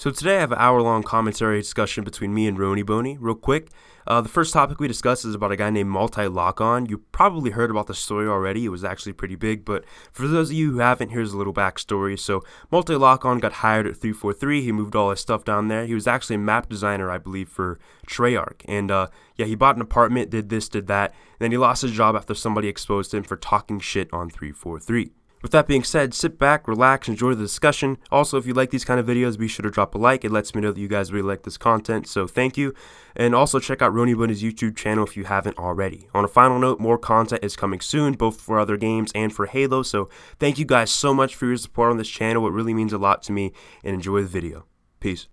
So today I have an hour-long commentary discussion between me and Roniboney. Real quick, the first topic we discussed is about a guy named Multi-Lock-On. You probably heard about the story already. It was actually pretty big, but for those of you who haven't, here's a little backstory. So Multi-Lock-On got hired at 343. He moved all his stuff down there. He was actually a map designer, I believe, for Treyarch. And he bought an apartment, did this, did that, and then he lost his job after somebody exposed him for talking shit on 343. With that being said, sit back, relax, enjoy the discussion. Also, if you like these kind of videos, be sure to drop a like. It lets me know that you guys really like this content, so thank you. And also check out Roniboney's YouTube channel if you haven't already. On a final note, more content is coming soon, both for other games and for Halo, so thank you guys so much for your support on this channel. It really means a lot to me, and enjoy the video. Peace.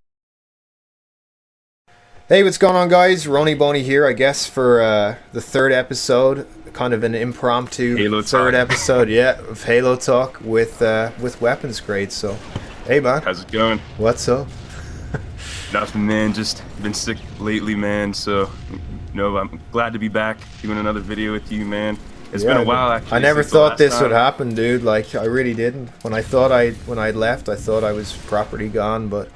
Hey, what's going on, guys? Roniboney here, I guess, for the third episode, kind of an impromptu Halo third talk. episode, of Halo talk with Wpns Grade. So, hey, man, How's it going? what's up? Nothing, man. Just been sick lately, man. So, I'm glad to be back doing another video with you, man. It's been a while, actually. I never since the thought last this time. would happen, dude. Like, I really didn't. When I left, I thought I was properly gone, but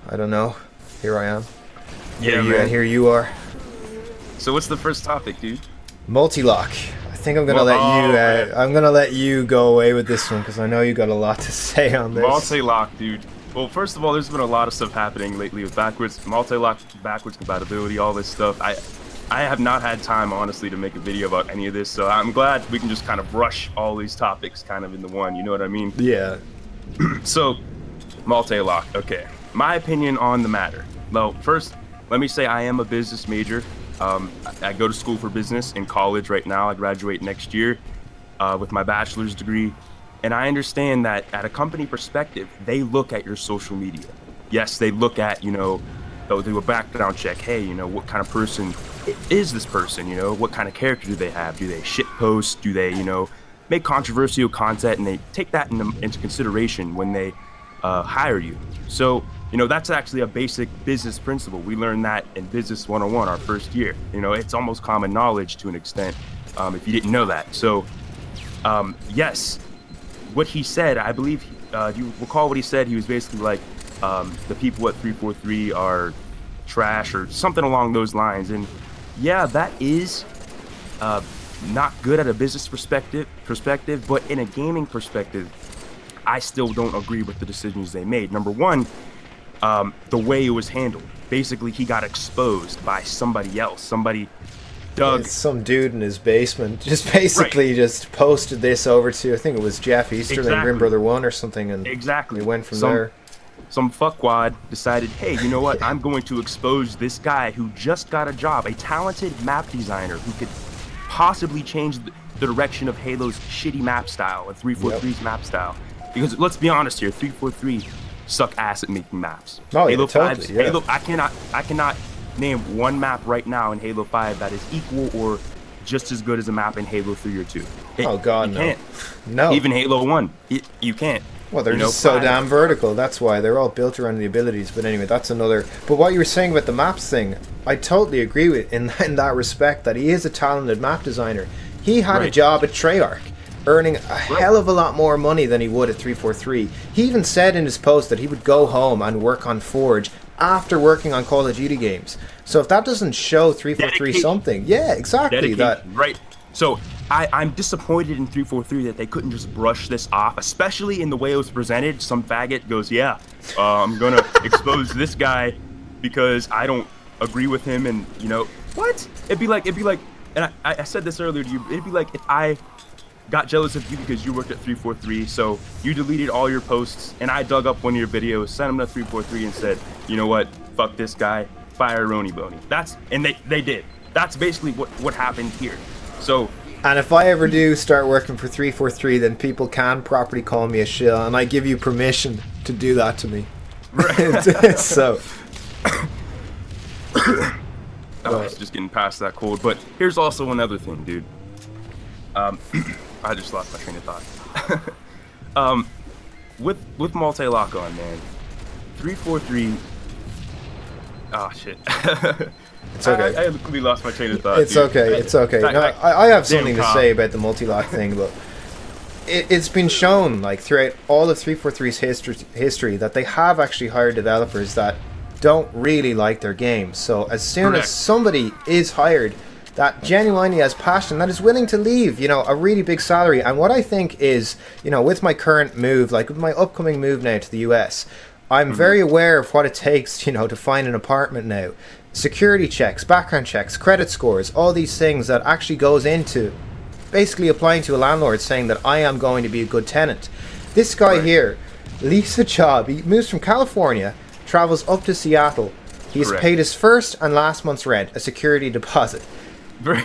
I don't know. Here I am. Yeah, And man. here you are. So, what's the first topic, dude? Multi-lock. I think I'm gonna man. I'm gonna let you go away with this one because I know you got a lot to say on this. Multi-lock, dude. Well, first of all, there's been a lot of stuff happening lately with multi-lock, backwards compatibility, all this stuff. I have not had time, honestly, to make a video about any of this, so I'm glad we can just kind of rush all these topics kind of into one, you know what I mean? Yeah. So, multi-lock, okay. My opinion on the matter. Well, first, let me say I am a business major. I go to school for business in college right now. I graduate next year with my bachelor's degree. And I understand that at a company perspective, they look at your social media. Yes, they look at, they'll do a background check. Hey, what kind of person is this person? What kind of character do they have? Do they shit post? Do they, make controversial content? And they take that into consideration when they hire you. So, that's actually a basic business principle. We learned that in Business 101 our first year. It's almost common knowledge to an extent if you didn't know that. So, yes, what he said, I believe, do you recall what he said? He was basically like, the people at 343 are trash or something along those lines. And yeah, that is not good at a business perspective, but in a gaming perspective, I still don't agree with the decisions they made. Number one, the way it was handled. Basically, he got exposed by somebody else. Somebody dug. It's some dude in his basement just basically just posted this over to, I think it was Jeff Easterling, Exactly. Grim Brother 1 or something, and Exactly. we went from there. Some fuckwad decided, hey, you know what? I'm going to expose this guy who just got a job, a talented map designer who could possibly change the direction of Halo's shitty map style and 343's map style. Because let's be honest here, 343 suck ass at making maps. Oh, yeah, Halo 5, totally, yeah. Halo, I cannot name one map right now in Halo 5 that is equal or just as good as a map in Halo 3 or 2. Oh, God, you no. Can't. No. Even Halo 1, you can't. Well, they're just so 5 damn vertical. That's why they're all built around the abilities. But anyway, that's another. But what you were saying about the maps thing, I totally agree with in that respect. That he is a talented map designer. He had a Right. job at Treyarch, earning a hell of a lot more money than he would at 343. He even said in his post that he would go home and work on Forge after working on Call of Duty games. So if that doesn't show 343 Dedication. something, yeah, exactly. Dedication, That right. So I'm disappointed in 343 that they couldn't just brush this off, especially in the way it was presented. Some faggot goes, yeah, I'm gonna expose this guy because I don't agree with him, and what? It'd be like, and I said this earlier to you. It'd be like if I got jealous of you because you worked at 343, so you deleted all your posts, and I dug up one of your videos, sent them to 343, and said, you know what? Fuck this guy, fire Roniboney. And they did. That's basically what happened here. So, And if I ever do start working for 343, then people can properly call me a shill, and I give you permission to do that to me. right. So, I was just getting past that cold. But here's also another thing, dude. I just lost my train of thought. With multi-lock-on, man, 343. Oh shit. it's okay. I completely lost my train of thought. It's dude. okay. It's okay. No, I have something to Tom. say about the multi-lock thing, but it's been shown like throughout all of 343's history that they have actually hired developers that don't really like their games. So as soon as somebody is hired that genuinely has passion, that is willing to leave, you know, a really big salary. And what I think is, you know, with my current move, like with my upcoming move now to the US, I'm very aware of what it takes, you know, to find an apartment now. Security checks, background checks, credit scores, all these things that actually goes into basically applying to a landlord saying that I am going to be a good tenant. This guy here leaves a job. He moves from California, travels up to Seattle. He's paid his first and last month's rent, a security deposit.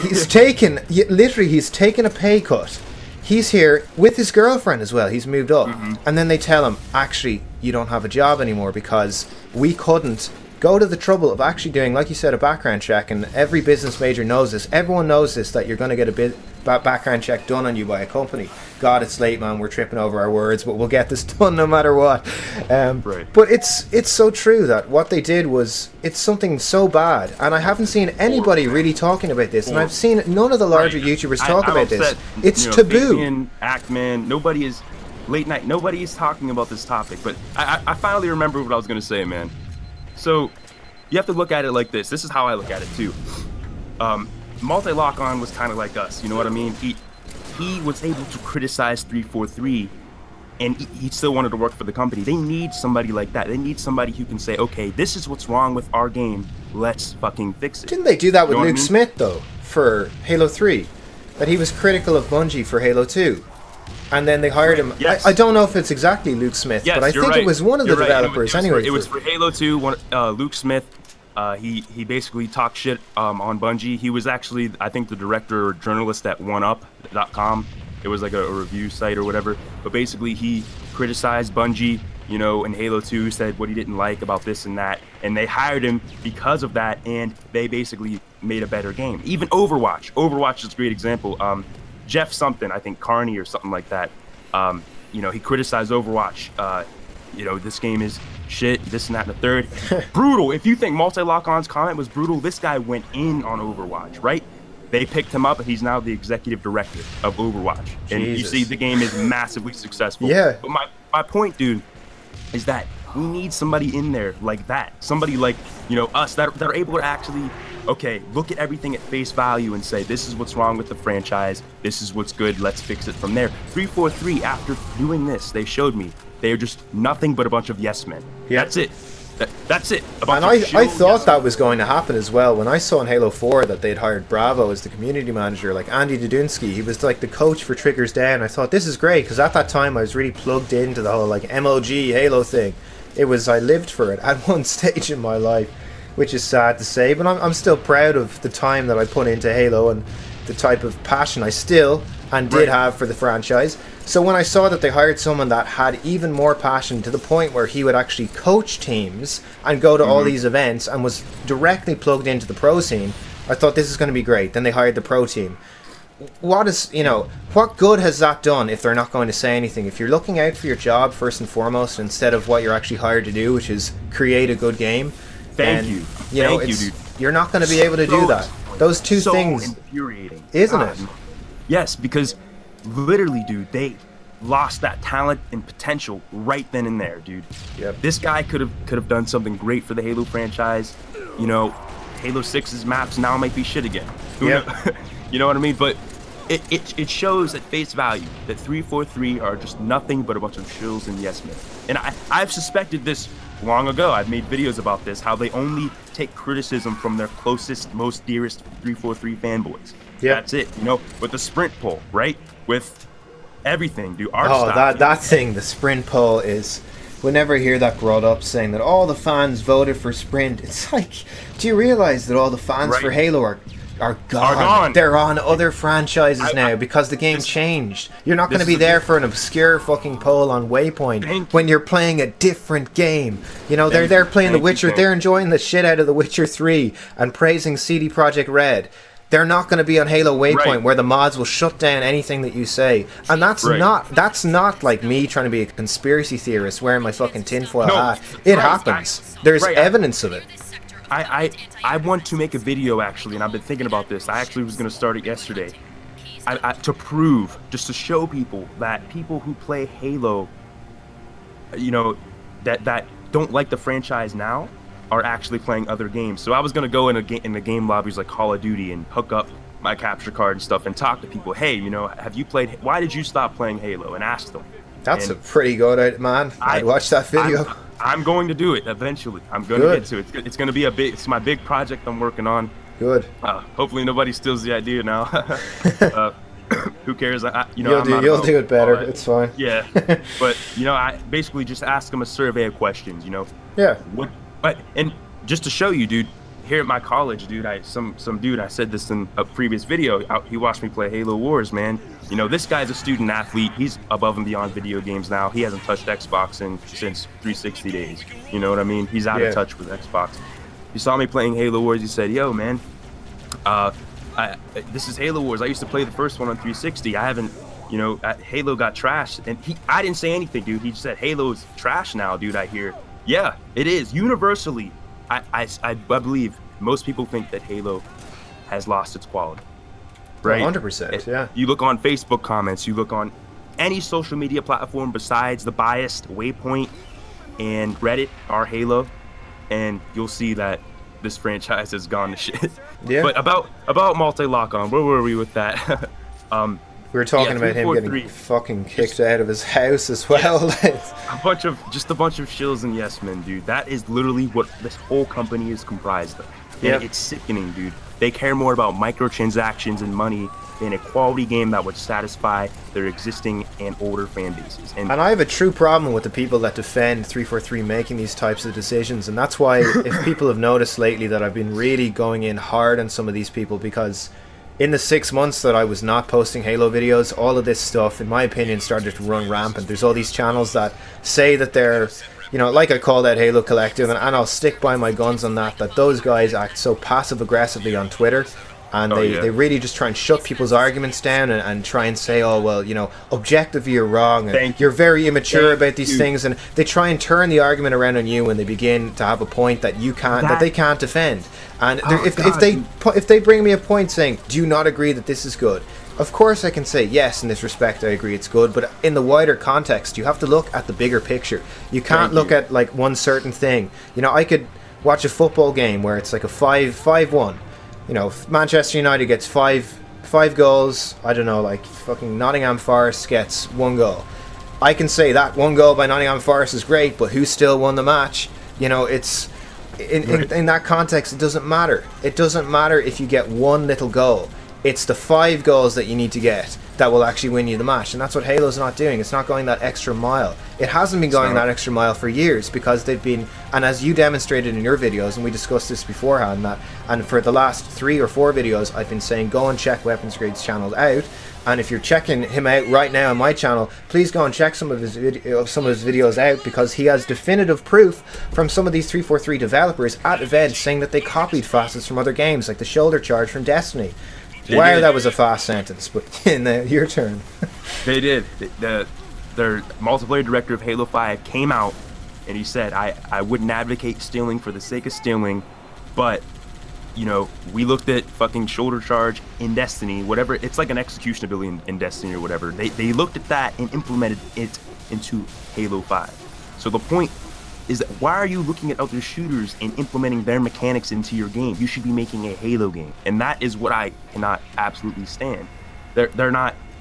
He's taken a pay cut. He's here with his girlfriend as well. He's moved up. And then they tell him, actually, you don't have a job anymore because we couldn't go to the trouble of actually doing, like you said, a background check. And every business major knows this. Everyone knows this, that you're going to get a background check done on you by a company. God, it's late, man. We're tripping over our words, but we'll get this done no matter what. But it's so true that what they did was, it's something so bad, and I haven't seen anybody really talking about this, and I've seen none of the larger YouTubers talk about this. It's taboo. Ackman, nobody is late night. Nobody is talking about this topic. But I finally remember what I was going to say, man. So you have to look at it like this. This is how I look at it too. Multi-Lock-On was kind of like us, you know what I mean? He was able to criticize 343, and he still wanted to work for the company. They need somebody like that. They need somebody who can say, okay, this is what's wrong with our game. Let's fucking fix it. Didn't they do that with Luke Smith, though, for Halo 3? That he was critical of Bungie for Halo 2. And then they hired him. Yes. I don't know if it's exactly Luke Smith, but I think it was one of the developers anyway. It was for Halo 2, Luke Smith. He basically talked shit on Bungie. He was actually, I think, the director or journalist at OneUp.com. It was like a review site or whatever. But basically, he criticized Bungie, you know, in Halo 2, said what he didn't like about this and that. And they hired him because of that, and they basically made a better game. Even Overwatch. Overwatch is a great example. Jeff something, I think Carney or something like that. You know, he criticized Overwatch. You know, this game is shit, this and that and the third. Brutal. If you think Multi-Lock-On's comment was brutal, this guy went in on Overwatch, right? They picked him up, and he's now the executive director of Overwatch. And you see the game is massively successful. Yeah. But my point, dude, is that we need somebody in there like that. Somebody like, you know, us that are able to actually, okay, look at everything at face value and say, this is what's wrong with the franchise. This is what's good. Let's fix it from there. 343, after doing this, they showed me they are just nothing but a bunch of yes men. Yeah. That's it. That's it. And I thought that was going to happen as well. When I saw in Halo 4 that they'd hired Bravo as the community manager, like Andy Dudunsky, he was like the coach for Triggers Down. I thought, this is great, because at that time I was really plugged into the whole like MOG Halo thing. I lived for it at one stage in my life, which is sad to say, but I'm still proud of the time that I put into Halo and the type of passion I still and did have for the franchise. So when I saw that they hired someone that had even more passion to the point where he would actually coach teams and go to all these events and was directly plugged into the pro scene, I thought, this is going to be great. Then they hired the pro team. What good has that done if they're not going to say anything? If you're looking out for your job first and foremost instead of what you're actually hired to do, which is create a good game, Thank you, dude. You're not going to be able to do that. Those two things, infuriating, isn't it? Yes, because literally, dude, they lost that talent and potential right then and there, dude. Yep. This guy could have done something great for the Halo franchise. You know, Halo 6's maps now might be shit again. You know what I mean? But it shows at face value that 343 are just nothing but a bunch of shills and yes men. And I've suspected this long ago. I've made videos about this, how they only take criticism from their closest, most dearest 343 fanboys. Yeah. That's it, you know, with the sprint poll, right? With everything, dude. That thing, the sprint poll is, whenever I hear that brought up, saying that all the fans voted for sprint, it's like, do you realize that all the fans for Halo are gone? They're on other franchises now because the game changed. You're not going to be there for an obscure fucking poll on Waypoint when you're playing a different game. You know, they're playing The Witcher. They're enjoying the shit out of The Witcher 3 and praising CD Projekt Red. They're not going to be on Halo Waypoint where the mods will shut down anything that you say. And that's not like me trying to be a conspiracy theorist wearing my fucking tinfoil hat. It happens. There's evidence of it. I want to make a video, actually, and I've been thinking about this. I actually was going to start it yesterday. to prove, just to show people that people who play Halo, you know, that don't like the franchise now are actually playing other games. So I was gonna go in the game lobbies like Call of Duty and hook up my capture card and stuff and talk to people. Hey, you know, have you played? Why did you stop playing Halo? And ask them. That's a pretty good, man. I'd watch that video. I'm going to do it eventually. I'm going to get to it. It's going to be it's my big project I'm working on. Good. Hopefully nobody steals the idea now. Who cares? You'll do it better. It's fine. Yeah. But, you know, I basically just ask them a survey of questions, you know. Yeah. And just to show you, dude, here at my college, dude, some dude, I said this in a previous video, he watched me play Halo Wars, man. You know, this guy's a student athlete. He's above and beyond video games now. He hasn't touched Xbox since 360 days. You know what I mean? He's out of touch with Xbox. He saw me playing Halo Wars. He said, yo, man, this is Halo Wars. I used to play the first one on 360. I haven't, you know, Halo got trashed. And I didn't say anything, dude. He just said, Halo's trash now, dude, I hear. Yeah, it is. Universally, I believe most people think that Halo has lost its quality. Right? 100%, yeah. You look on Facebook comments, you look on any social media platform besides the biased Waypoint and Reddit are Halo, and you'll see that this franchise has gone to shit. Yeah. But about multi-lock-on, where were we with that? We were talking about him getting fucking kicked out of his house as well. a bunch of shills and yes men, dude. That is literally what this whole company is comprised of. Yeah, it's sickening, dude. They care more about microtransactions and money than a quality game that would satisfy their existing and older fan bases. And I have a true problem with the people that defend 343 making these types of decisions, and that's why if people have noticed lately that I've been really going in hard on some of these people, because in the 6 months that I was not posting Halo videos, all of this stuff, in my opinion, started to run rampant. There's all these channels that say that they're, you know, like I call that Halo Collective, and I'll stick by my guns on that those guys act so passive-aggressively on Twitter, and they really just try and shut people's arguments down and try and say, oh, well, you know, objectively you're wrong, and you're very immature about these things, and they try and turn the argument around on you when they begin to have a point that they can't defend. And if they bring me a point saying, do you not agree that this is good? Of course I can say, yes, in this respect I agree it's good, but in the wider context, you have to look at the bigger picture. You can't look at like one certain thing. You know, I could watch a football game where it's like a 5-1. You know, Manchester United gets five goals. I don't know, like fucking Nottingham Forest gets 1 goal. I can say that 1 goal by Nottingham Forest is great, but who still won the match? You know, it's in that context, it doesn't matter. It doesn't matter if you get 1 little goal. It's the 5 goals that you need to get that will actually win you the match, and that's what Halo's not doing. It's not going that extra mile. It hasn't been going that extra mile for years because they've been, and as you demonstrated in your videos, and we discussed this beforehand, and for the last 3 or 4 videos, I've been saying go and check Wpns Grade's channel out. And if you're checking him out right now on my channel, please go and check some of his videos out, because he has definitive proof from some of these 343 developers at events saying that they copied facets from other games, like the shoulder charge from Destiny. Wow, that was a fast sentence, but your turn. They did. Their multiplayer director of Halo 5 came out and he said, I wouldn't advocate stealing for the sake of stealing, but, you know, we looked at fucking shoulder charge in Destiny, whatever. It's like an execution ability in Destiny or whatever. They looked at that and implemented it into Halo 5. So the point is that why are you looking at other shooters and implementing their mechanics into your game? You should be making a Halo game, and that is what I cannot absolutely stand. They're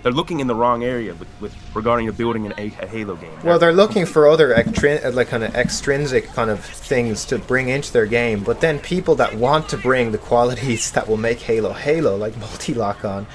looking in the wrong area with regarding to building a Halo game. Well, they're looking for other kind of extrinsic kind of things to bring into their game, but then people that want to bring the qualities that will make Halo, like multi-lock-on,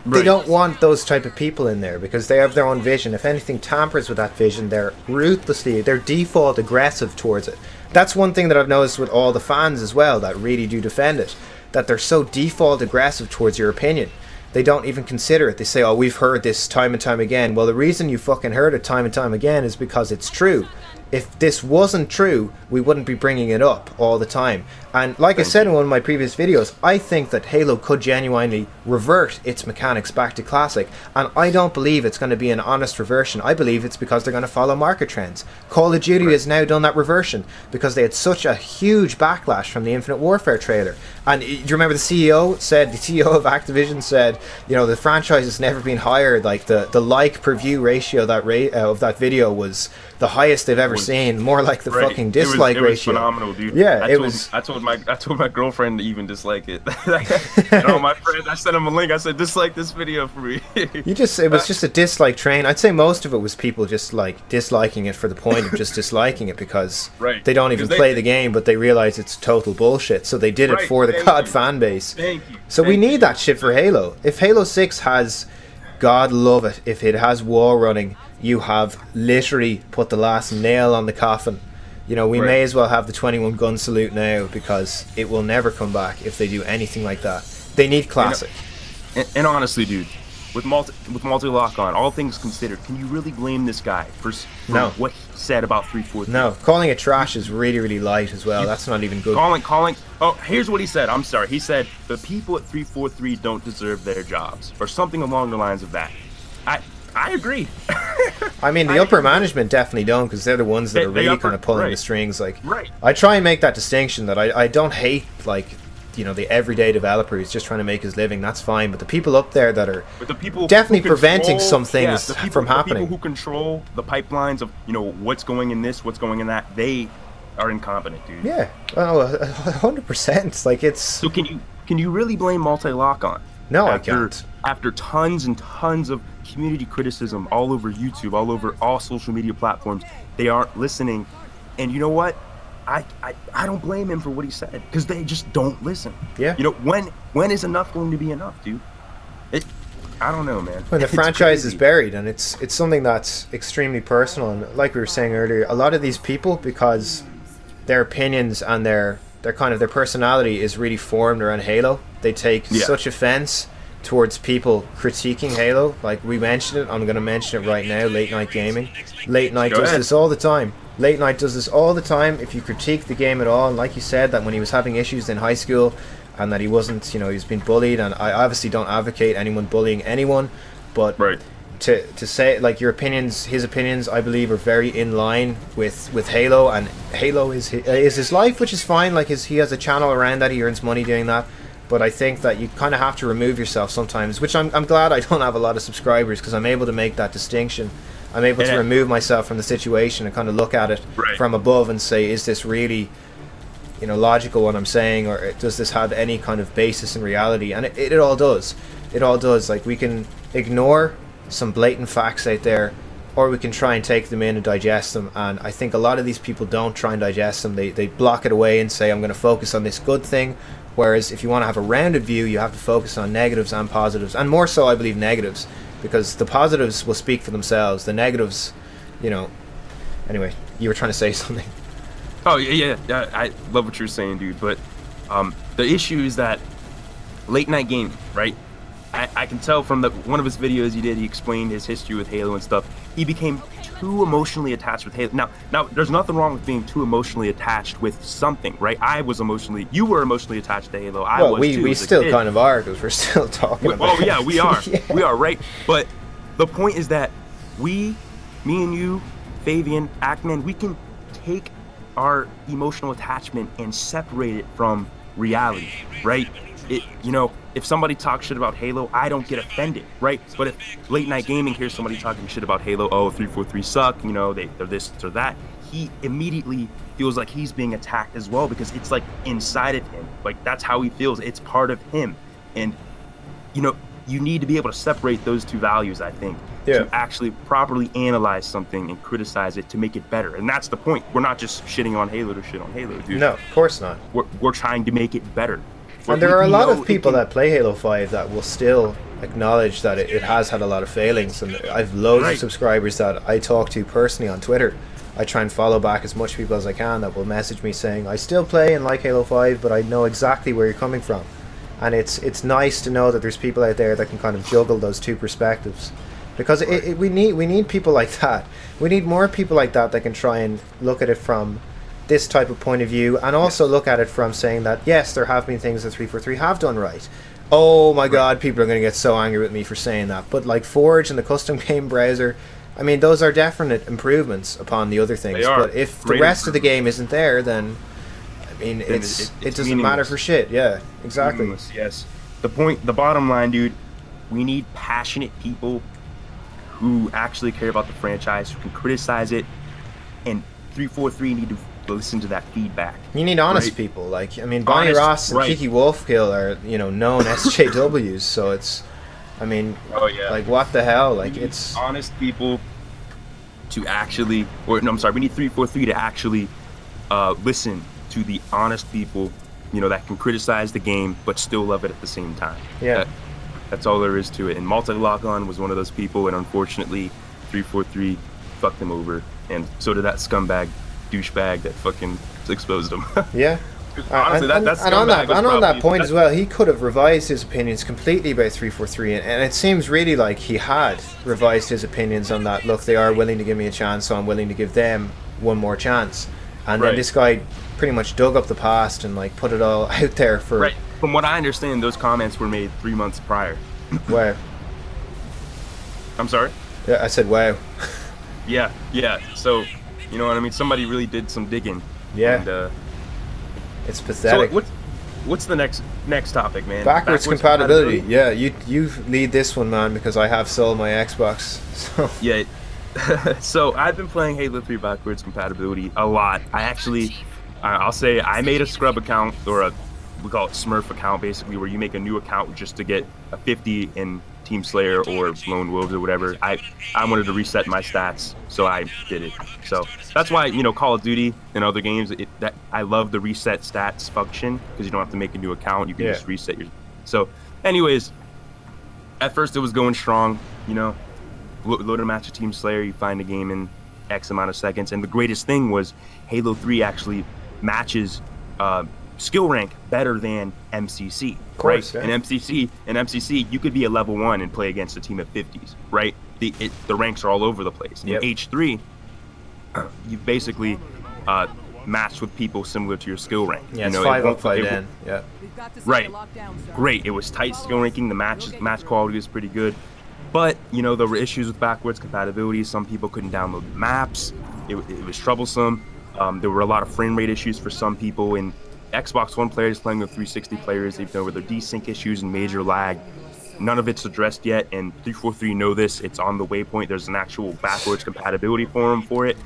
they don't want those type of people in there because they have their own vision. If anything tampers with that vision, they're default aggressive towards it. That's one thing that I've noticed with all the fans as well that really do defend it, that they're so default aggressive towards your opinion. They don't even consider it. They say, oh, we've heard this time and time again. Well, the reason you fucking heard it time and time again is because it's true. If this wasn't true, we wouldn't be bringing it up all the time. And like I said in one of my previous videos, I think that Halo could genuinely revert its mechanics back to classic, and I don't believe it's going to be an honest reversion. I believe it's because they're going to follow market trends. Call of Duty has now done that reversion because they had such a huge backlash from the Infinite Warfare trailer. And do you remember the CEO of Activision said, you know, the franchise has never been higher. Like the like per view ratio of that video was the highest they've ever seen. More like the fucking dislike ratio. It was phenomenal, dude. Yeah, I told my girlfriend to even dislike it. And all my friends, I sent them a link. I said, dislike this video for me. It was just a dislike train. I'd say most of it was people just like disliking it for the point of just disliking it because they don't even play the game, but they realize it's total bullshit. So they did it for the COD fan base. Thank you. So we need that shit for Halo. If Halo 6 has, God love it, if it has wall running, you have literally put the last nail on the coffin. You know, we may as well have the 21 gun salute now because it will never come back if they do anything like that. They need classic. And honestly, dude, with multi-lock on, all things considered, can you really blame this guy for what he said about 343? No, calling it trash is really, really light as well. That's not even good. Calling. Oh, here's what he said. I'm sorry. He said the people at 343 don't deserve their jobs, or something along the lines of that. I agree. I mean, the upper management definitely don't, because they're the ones that are really kind of pulling the strings. Like, I try and make that distinction that I don't hate, like, you know, the everyday developer who's just trying to make his living. That's fine, but the people up there that are definitely preventing some things from happening. The people who control the pipelines of, you know, what's going in this, what's going in that, they are incompetent, dude. Yeah, 100%. Like, it's. So can you really blame multi-lock on? No, I can't. After tons and tons of community criticism all over YouTube, all over all social media platforms, they aren't listening. And you know what? I don't blame him for what he said, because they just don't listen. Yeah. You know, when is enough going to be enough, dude? I don't know, man. When the franchise is buried, and it's something that's extremely personal, and like we were saying earlier, a lot of these people, because their opinions and their personality is really formed around Halo, they take such offense towards people critiquing Halo. Like we mentioned it, I'm going to mention it right now, Late Night Gaming. Late Night does this all the time. Late Night does this all the time. If you critique the game at all, and like you said, that when he was having issues in high school and that he wasn't, you know, he was being bullied, and I obviously don't advocate anyone bullying anyone, but to say, like, his opinions, I believe, are very in line with Halo, and Halo is his life, which is fine. Like, he has a channel around that, he earns money doing that. But I think that you kind of have to remove yourself sometimes, which I'm glad I don't have a lot of subscribers, because I'm able to make that distinction. I'm able to remove myself from the situation and kind of look at it from above and say, is this really, you know, logical what I'm saying, or does this have any kind of basis in reality? And it all does. It all does. Like, we can ignore some blatant facts out there, or we can try and take them in and digest them. And I think a lot of these people don't try and digest them. They block it away and say, I'm going to focus on this good thing. Whereas if you want to have a rounded view, you have to focus on negatives and positives, and more so, I believe, negatives, because the positives will speak for themselves. The negatives, you know. Anyway, you were trying to say something. Oh yeah, I love what you're saying, dude. But the issue is that Late Night Gaming, right? I can tell from one of his videos he did, he explained his history with Halo and stuff. He became too emotionally attached with Halo. Now, there's nothing wrong with being too emotionally attached with something, right? You were emotionally attached to Halo. We still kind of are, because we're still talking about it. Oh yeah, we are. We are, right? But the point is that me and you, Fabian, Ackman, we can take our emotional attachment and separate it from reality, right? You know, if somebody talks shit about Halo, I don't get offended, right? But if Late Night Gaming hears somebody talking shit about Halo, 343 suck, you know, they're this or that, he immediately feels like he's being attacked as well, because it's like inside of him. Like, that's how he feels. It's part of him. And, you know, you need to be able to separate those two values, I think, to actually properly analyze something and criticize it to make it better. And that's the point. We're not just shitting on Halo to shit on Halo, dude. No, of course not. We're trying to make it better. And there are a lot of people that play Halo 5 that will still acknowledge that it has had a lot of failings, and I've loads of subscribers that I talk to personally on Twitter. I try and follow back as much people as I can that will message me saying, I still play and like Halo 5, but I know exactly where you're coming from. And it's nice to know that there's people out there that can kind of juggle those two perspectives. because we need people like that. We need more people like that can try and look at it from this type of point of view, and also look at it from saying that yes, there have been things that 343 have done right. Oh my God, people are going to get so angry with me for saying that, but like Forge and the custom game browser, I mean, those are definite improvements upon the other things. But if the rest of the game isn't there, then I mean, it doesn't matter for shit. Yeah, exactly. Yes. The bottom line, dude, we need passionate people who actually care about the franchise, who can criticize it, and 343 need to listen to that feedback. You need honest people. Like, I mean, Bonnie Ross and Kiki Wolfkill are, known SJWs, so it's, I mean, like, what the hell? Like, it's honest people to actually, we need 343 to actually listen to the honest people, that can criticize the game but still love it at the same time. Yeah. That's all there is to it. And Multi-Lock-On was one of those people, and unfortunately, 343 fucked him over, and so did that scumbag douchebag that fucking exposed him. Yeah. Honestly, and on that point as well, he could have revised his opinions completely about 343, and it seems really like he had revised his opinions on that. Look, they are willing to give me a chance, so I'm willing to give them one more chance. And then this guy pretty much dug up the past and like put it all out there for. Right. From what I understand, those comments were made 3 months prior. Wow. I'm sorry? Yeah, I said wow. Yeah. So, you know what I mean? Somebody really did some digging. Yeah. And, it's pathetic. So what's the next topic, man? Backwards compatibility. Yeah, you lead this one, man, because I have sold my Xbox. So. Yeah. So I've been playing Halo 3 backwards compatibility a lot. I'll say I made a scrub account, or we call it Smurf account, basically, where you make a new account just to get a 50 in Team Slayer or Lone Wolves or whatever. I wanted to reset my stats, so I did it. So that's why, Call of Duty and other games, that I love the reset stats function, because you don't have to make a new account. You can just reset your. So, anyways, at first it was going strong. Load a match of Team Slayer, you find a game in X amount of seconds, and the greatest thing was Halo 3 actually matches skill rank better than MCC. Of course, right? Yeah. In MCC, you could be a level 1 and play against a team of 50s, right? The ranks are all over the place. Yep. In H3, you basically matched with people similar to your skill rank. Yeah, it's 5 up, 5 down. Yeah. Right. Great. It was tight skill ranking. The match quality was pretty good. But, there were issues with backwards compatibility. Some people couldn't download the maps. It was troublesome. There were a lot of frame rate issues for some people. And Xbox One players playing with 360 players, there were desync issues and major lag. None of it's addressed yet, and 343 know this. It's on the waypoint. There's an actual backwards compatibility forum for it.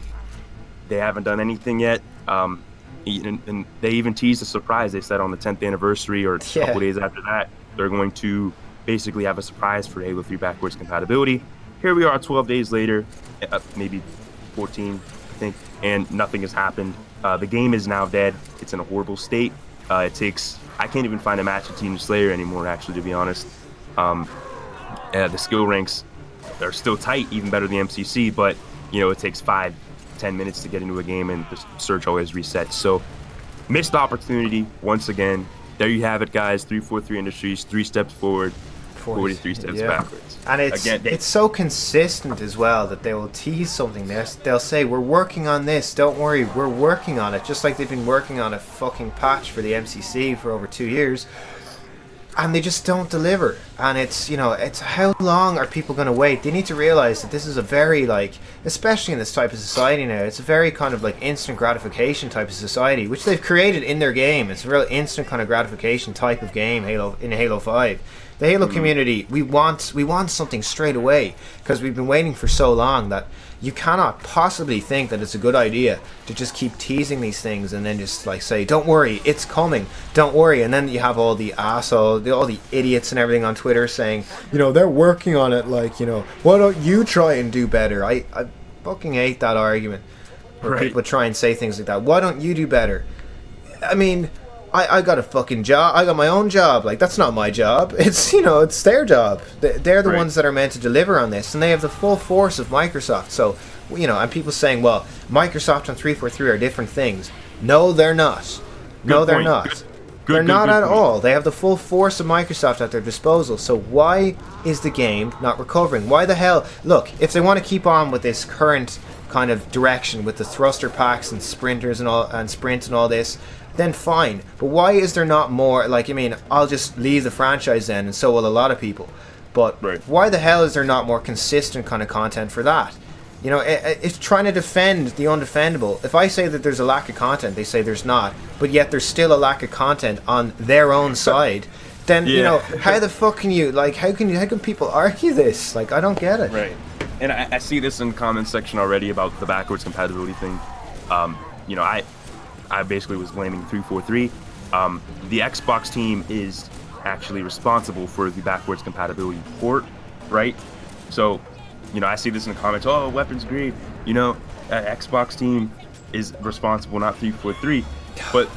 They haven't done anything yet. And they even teased a surprise. They said on the 10th anniversary or a couple days after that, they're going to basically have a surprise for Halo 3 backwards compatibility. Here we are 12 days later, maybe 14, I think, and nothing has happened. The game is now dead. It's in a horrible state. I can't even find a match of Team Slayer anymore, actually, to be honest. The skill ranks are still tight, even better than MCC, but, it takes 5-10 minutes to get into a game, and the search always resets. So, missed opportunity, once again. There you have it, guys. 343 Industries, 3 steps forward, 43 steps backwards. And it's so consistent as well that they will tease something. They'll say, we're working on this, don't worry, we're working on it. Just like they've been working on a fucking patch for the MCC for over 2 years. And they just don't deliver. And it's how long are people going to wait? They need to realize that this is a very, especially in this type of society now, it's a very kind of instant gratification type of society, which they've created in their game. It's a real instant kind of gratification type of game in Halo 5. The Halo community, we want something straight away, because we've been waiting for so long that you cannot possibly think that it's a good idea to just keep teasing these things and then just say, don't worry, it's coming, don't worry. And then you have all the all the idiots and everything on Twitter saying, they're working on it, why don't you try and do better? I fucking hate that argument where people try and say things like that. Why don't you do better? I mean, I got a fucking job. I got my own job. That's not my job. It's, it's their job. They're the ones that are meant to deliver on this, and they have the full force of Microsoft. So, and people saying, well, Microsoft and 343 are different things. No, they're not. No, they're not. They're not good at point. all. They have the full force of Microsoft at their disposal. So why is the game not recovering? Why the hell? Look, if they want to keep on with this current kind of direction with the thruster packs and sprinters and all and sprints and all this, then fine. But why is there not more? Like, I mean, I'll just leave the franchise then, and so will a lot of people. But why the hell is there not more consistent kind of content for that? You know, it's trying to defend the undefendable. If I say that there's a lack of content, they say there's not, but yet there's still a lack of content on their own side. Then you know, how the fuck can you how can people argue this? Like, I don't get it. Right. And I see this in the comments section already about the backwards compatibility thing. You know, I basically was blaming 343. The Xbox team is actually responsible for the backwards compatibility port, right? So, you know, I see this in the comments. Oh, Wpns Grade. You know, Xbox team is responsible, not 343. But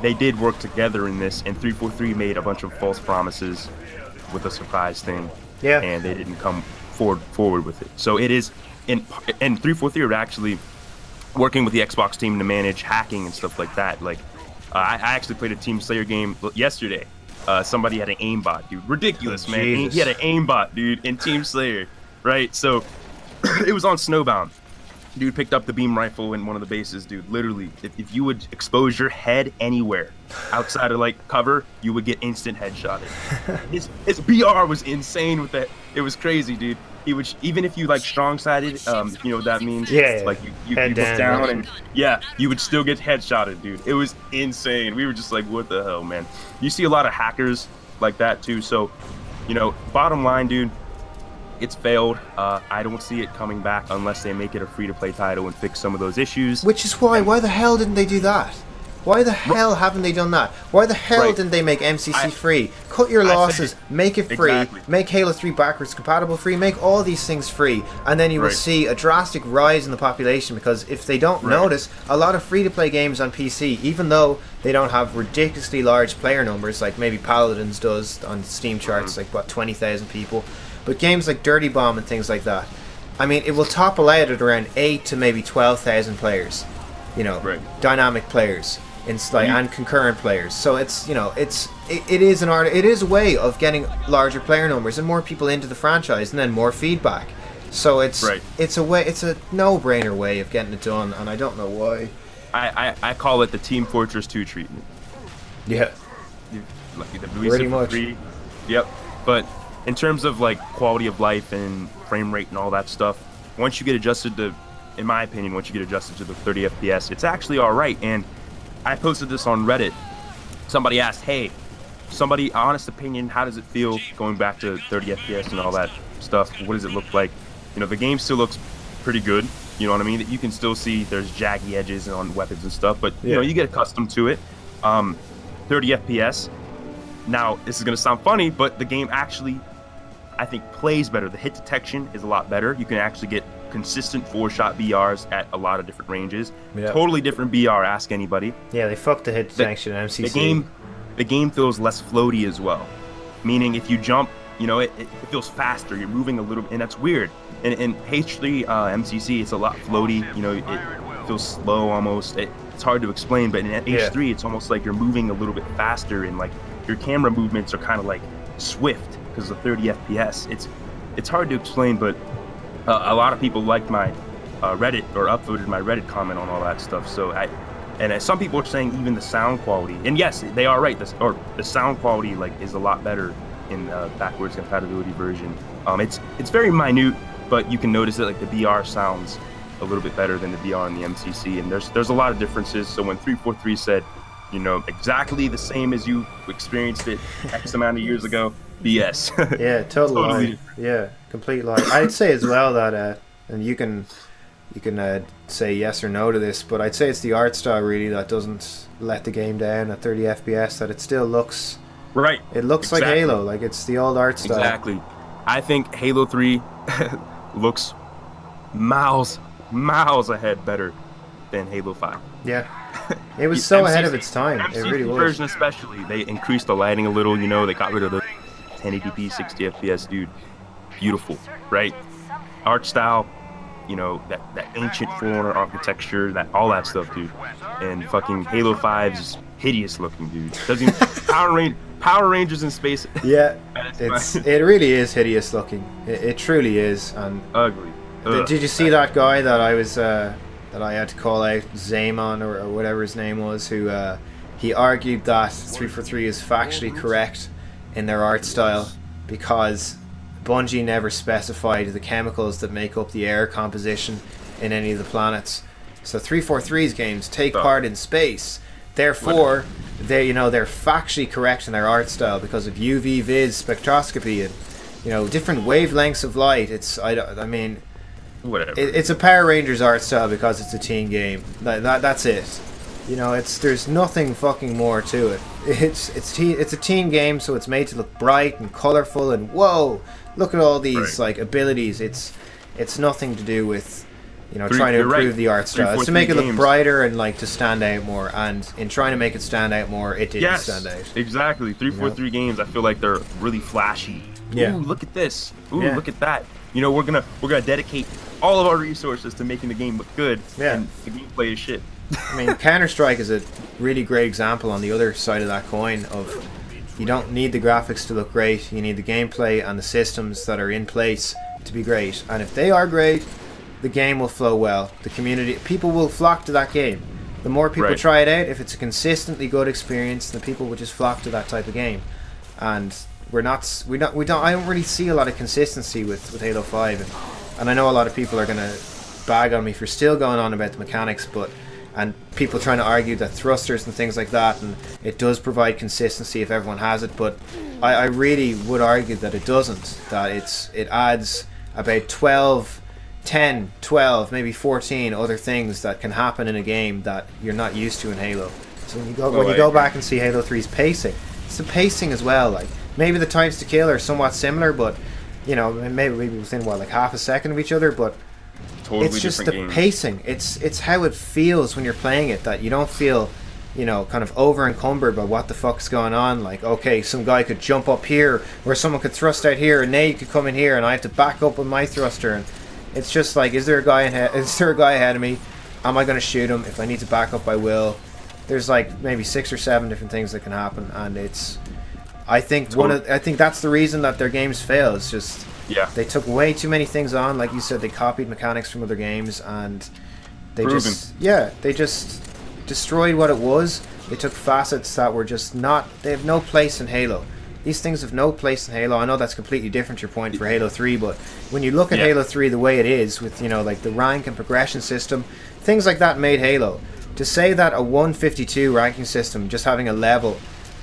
they did work together in this, and 343 made a bunch of false promises with a surprise thing. Yeah. And they didn't come forward with it. So it is, and 343 are actually working with the Xbox team to manage hacking and stuff like that. Like, I actually played a Team Slayer game yesterday. Somebody had an aimbot, dude. Ridiculous, man. Jesus. He had an aimbot, dude, in Team Slayer. Right, so it was on Snowbound. Dude picked up the beam rifle in one of the bases, dude. Literally, if you would expose your head anywhere outside of like cover, you would get instant headshotted. His BR was insane with that. It was crazy, dude. He would, even if you like strong sided, if you know what that means. Yeah. Like you Head look down, down and you would still get headshotted, dude. It was insane. We were just like, what the hell, man? You see a lot of hackers like that too. So, you know, bottom line, dude. It's failed. I don't see it coming back unless they make it a free-to-play title and fix some of those issues. Which is why the hell didn't they do that? Why the hell haven't they done that? Why the hell didn't they make MCC free? Cut your losses, make it free, Exactly. make Halo 3 backwards compatible free, make all these things free, and then you will see a drastic rise in the population, because if they don't notice, a lot of free-to-play games on PC, even though they don't have ridiculously large player numbers, like maybe Paladins does on Steam charts, like what, 20,000 people, but games like Dirty Bomb and things like that, I mean, it will topple out at around 8 to maybe 12,000 players, you know, dynamic players, and concurrent players. So it's, you know, it is a way of getting larger player numbers and more people into the franchise, and then more feedback. So it's a no-brainer way of getting it done, and I don't know why. I call it the Team Fortress 2 treatment. Yeah, Like the pretty much. Yep, but in terms of like quality of life and frame rate and all that stuff, once you get adjusted to, in my opinion, once you get adjusted to the 30 FPS, it's actually all right. And I posted this on Reddit. Somebody asked, hey, honest opinion, how does it feel going back to 30 FPS and all that stuff? What does it look like? You know, the game still looks pretty good. You know what I mean? You can still see there's jaggy edges on weapons and stuff, but you know, you get accustomed to it. 30 FPS. Now, this is going to sound funny, but the game actually, I think, plays better. The hit detection is a lot better. You can actually get consistent 4-shot BRs at a lot of different ranges. Totally different BR, ask anybody. Yeah, they fucked the hit detection in MCC. The game feels less floaty as well. Meaning if you jump, you know, it feels faster. You're moving a little, and that's weird. In H3 MCC, it's a lot floaty. You know, it feels slow almost. It's hard to explain, but in H3, it's almost like you're moving a little bit faster, and like your camera movements are kind of like swift because of 30 FPS. It's hard to explain, but a lot of people liked my Reddit, or upvoted my Reddit comment on all that stuff. So some people are saying even the sound quality, and yes, they are right. The sound quality like is a lot better in backwards compatibility version. It's very minute, but you can notice that like the BR sounds a little bit better than the BR in the MCC, and there's a lot of differences. So when 343 said, you know, exactly the same as you experienced it X amount of years ago, BS. Yeah, totally lie. Yeah, complete lie. I'd say as well that, and you can say yes or no to this, but I'd say it's the art style really that doesn't let the game down at 30 FPS. That it still looks right. It looks like Halo, like it's the old art style. Exactly. I think Halo 3 looks miles ahead better than Halo 5. Yeah. It was so ahead of its time. MCC It really was. version especially, they increased the lighting a little, you know, they got rid of the 1080p 60 FPS, dude. Beautiful, right? Art style, that ancient Forerunner architecture, that all that stuff, dude. And fucking Halo 5 is just hideous looking, dude. Doesn't even, Power Rangers in space. Yeah, it really is hideous looking. It truly is. And ugly. Did you see that guy that I was that I had to call out, Zaymon or whatever his name was, who he argued that 343 is factually correct in their art style because Bungie never specified the chemicals that make up the air composition in any of the planets. So 343's games take part in space. Therefore, they're factually correct in their art style because of UV vis spectroscopy and different wavelengths of light. It's whatever. It's a Power Rangers art style because it's a teen game. That's it. There's nothing fucking more to it. It's a teen game, so it's made to look bright and colorful and whoa, look at all these like abilities. It's nothing to do with trying to improve the art style. It's to make it look brighter and like to stand out more. And in trying to make it stand out more, it didn't stand out. Exactly. 343 games, I feel like they're really flashy. Yeah. Ooh, look at this. Ooh, look at that. We're gonna dedicate all of our resources to making the game look good. Yeah. And the gameplay is shit. I mean, Counter-Strike is a really great example on the other side of that coin of you don't need the graphics to look great. You need the gameplay and the systems that are in place to be great. And if they are great, the game will flow well. The community, people will flock to that game. The more people try it out, if it's a consistently good experience, then people will just flock to that type of game. And I don't really see a lot of consistency with Halo 5. And I know a lot of people are going to bag on me for still going on about the mechanics, and people trying to argue that thrusters and things like that, and it does provide consistency if everyone has it, but I really would argue that it doesn't. That it adds about 10, 12, maybe 14 other things that can happen in a game that you're not used to in Halo. So when you go back and see Halo 3's pacing, it's the pacing as well. Like maybe the times to kill are somewhat similar, but maybe within like half a second of each other, but totally it's just the games. pacing. It's how it feels when you're playing it, that you don't feel kind of over encumbered by what the fuck's going on. Like, okay, some guy could jump up here, or someone could thrust out here, and Nate could come in here, and I have to back up with my thruster. And it's just like, is there a guy ahead of me? Am I going to shoot him? If I need to back up, I will. There's like maybe 6 or 7 different things that can happen, and I think that's the reason that their games fail. It's just they took way too many things on. Like you said, they copied mechanics from other games, and they just destroyed what it was. They took facets that were just not. They have no place in Halo. These things have no place in Halo. I know that's completely different, your point, for Halo 3, but when you look at Halo 3 the way it is, with like the rank and progression system, things like that made Halo. To say that a 152 ranking system, just having a level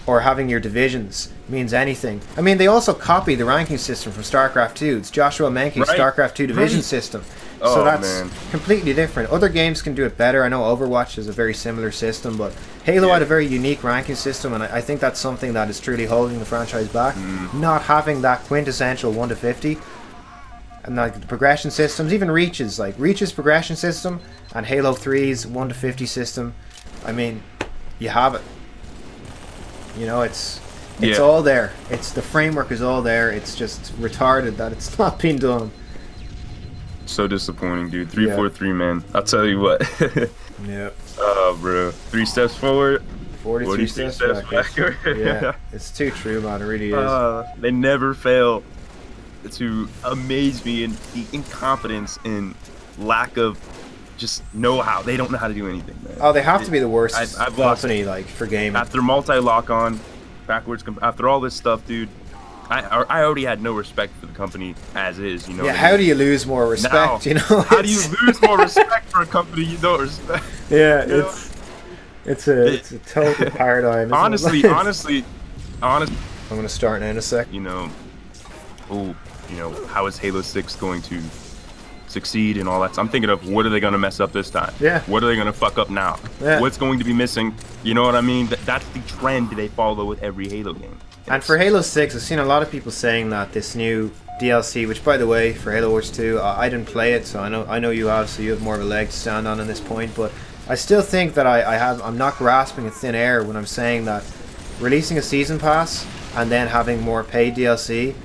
or having your divisions, means anything. I mean, they also copy the ranking system from StarCraft 2. It's Joshua Menke's StarCraft 2 division system. So that's completely different. Other games can do it better. I know Overwatch is a very similar system, but Halo had a very unique ranking system, and I think that's something that is truly holding the franchise back. Not having that quintessential 1 to 50, and like the progression systems, even Reach's progression system and Halo 3's 1 to 50 system. I mean, you have it. It's all there. The framework is all there. It's just retarded that it's not being done. So disappointing, dude. 343, man. I'll tell you what. Yep. Oh, bro. 3 steps forward, 43 steps backward. Yeah, it's too true, man. It really is. They never fail to amaze me in the incompetence and lack of just know-how. They don't know how to do anything, man. Oh, they have to be the worst I've lost company for gaming. After multi-lock-on, after all this stuff, dude, I already had no respect for the company as is, Yeah, how do you lose more respect, now, how do you lose more respect for a company you don't respect? Yeah, it's a total paradigm. Honestly, I'm gonna start now in a sec. How is Halo 6 going to succeed and all that? So I'm thinking of, what are they going to mess up this time? Yeah. What are they going to fuck up now? Yeah. What's going to be missing? You know what I mean? That's the trend they follow with every Halo game. And for Halo 6, I've seen a lot of people saying that this new DLC, which by the way, for Halo Wars 2, I didn't play it, so I know you have, so you have more of a leg to stand on this point, but I still think that I'm not grasping at thin air when I'm saying that releasing a season pass and then having more paid DLC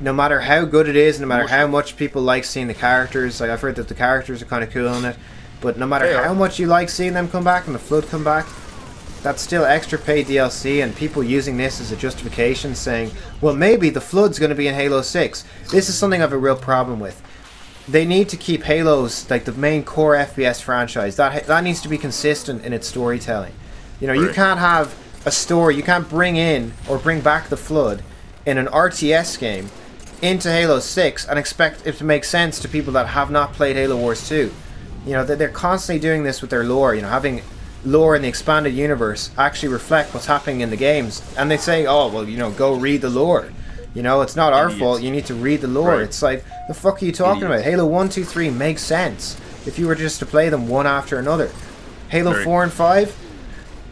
no matter how good it is, no matter how much people like seeing the characters, like I've heard that the characters are kind of cool in it, but no matter how much you like seeing them come back and the Flood come back, that's still extra paid DLC, and people using this as a justification saying, well, maybe the Flood's going to be in Halo 6. This is something I have a real problem with. They need to keep Halo's, like, the main core FPS franchise. That needs to be consistent in its storytelling. You know, you can't have a story, you can't bring in or bring back the Flood in an RTS game into Halo 6 and expect it to make sense to people that have not played Halo Wars 2. You know, they're constantly doing this with their lore, you know, having lore in the expanded universe actually reflect what's happening in the games. And they say, oh, well, you know, go read the lore. You know, it's not our fault, you need to read the lore. Right. It's like, the fuck are you talking about? Halo 1, 2, 3 makes sense if you were just to play them one after another. Halo 4 and 5,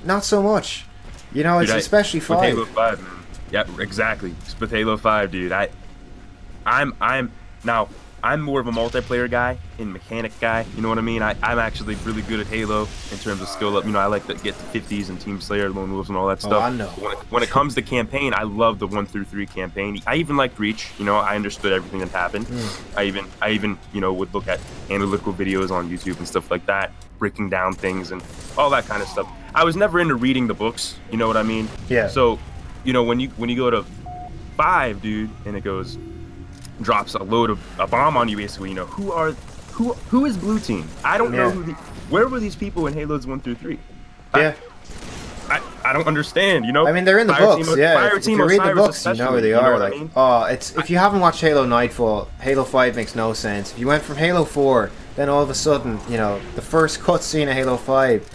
not so much. You know, it's especially 5. With Halo 5, man. Yeah, exactly. With Halo 5, dude, I'm more of a multiplayer guy and mechanic guy, you know what I mean? I'm actually really good at Halo in terms of skill up. You know, I like to get the 50s and Team Slayer, Lone Wolves and all that stuff. I know. When it comes to campaign, I love the 1 through 3 campaign. I even liked Reach, you know, I understood everything that happened. I even, you know, would look at analytical videos on YouTube and stuff like that, breaking down things and all that kind of stuff. I was never into reading the books, you know what I mean? Yeah. So, you know, when you go to 5, dude, and it drops a bomb on you, basically, you know, who is Blue Team? I don't know where were these people in Halos 1 through 3? Yeah. I don't understand, you know. I mean, they're in the books, If you read the books, you know where they are. Like, I mean? If you haven't watched Halo Nightfall, Halo 5 makes no sense. If you went from Halo 4, then all of a sudden, you know, the first cutscene of Halo 5,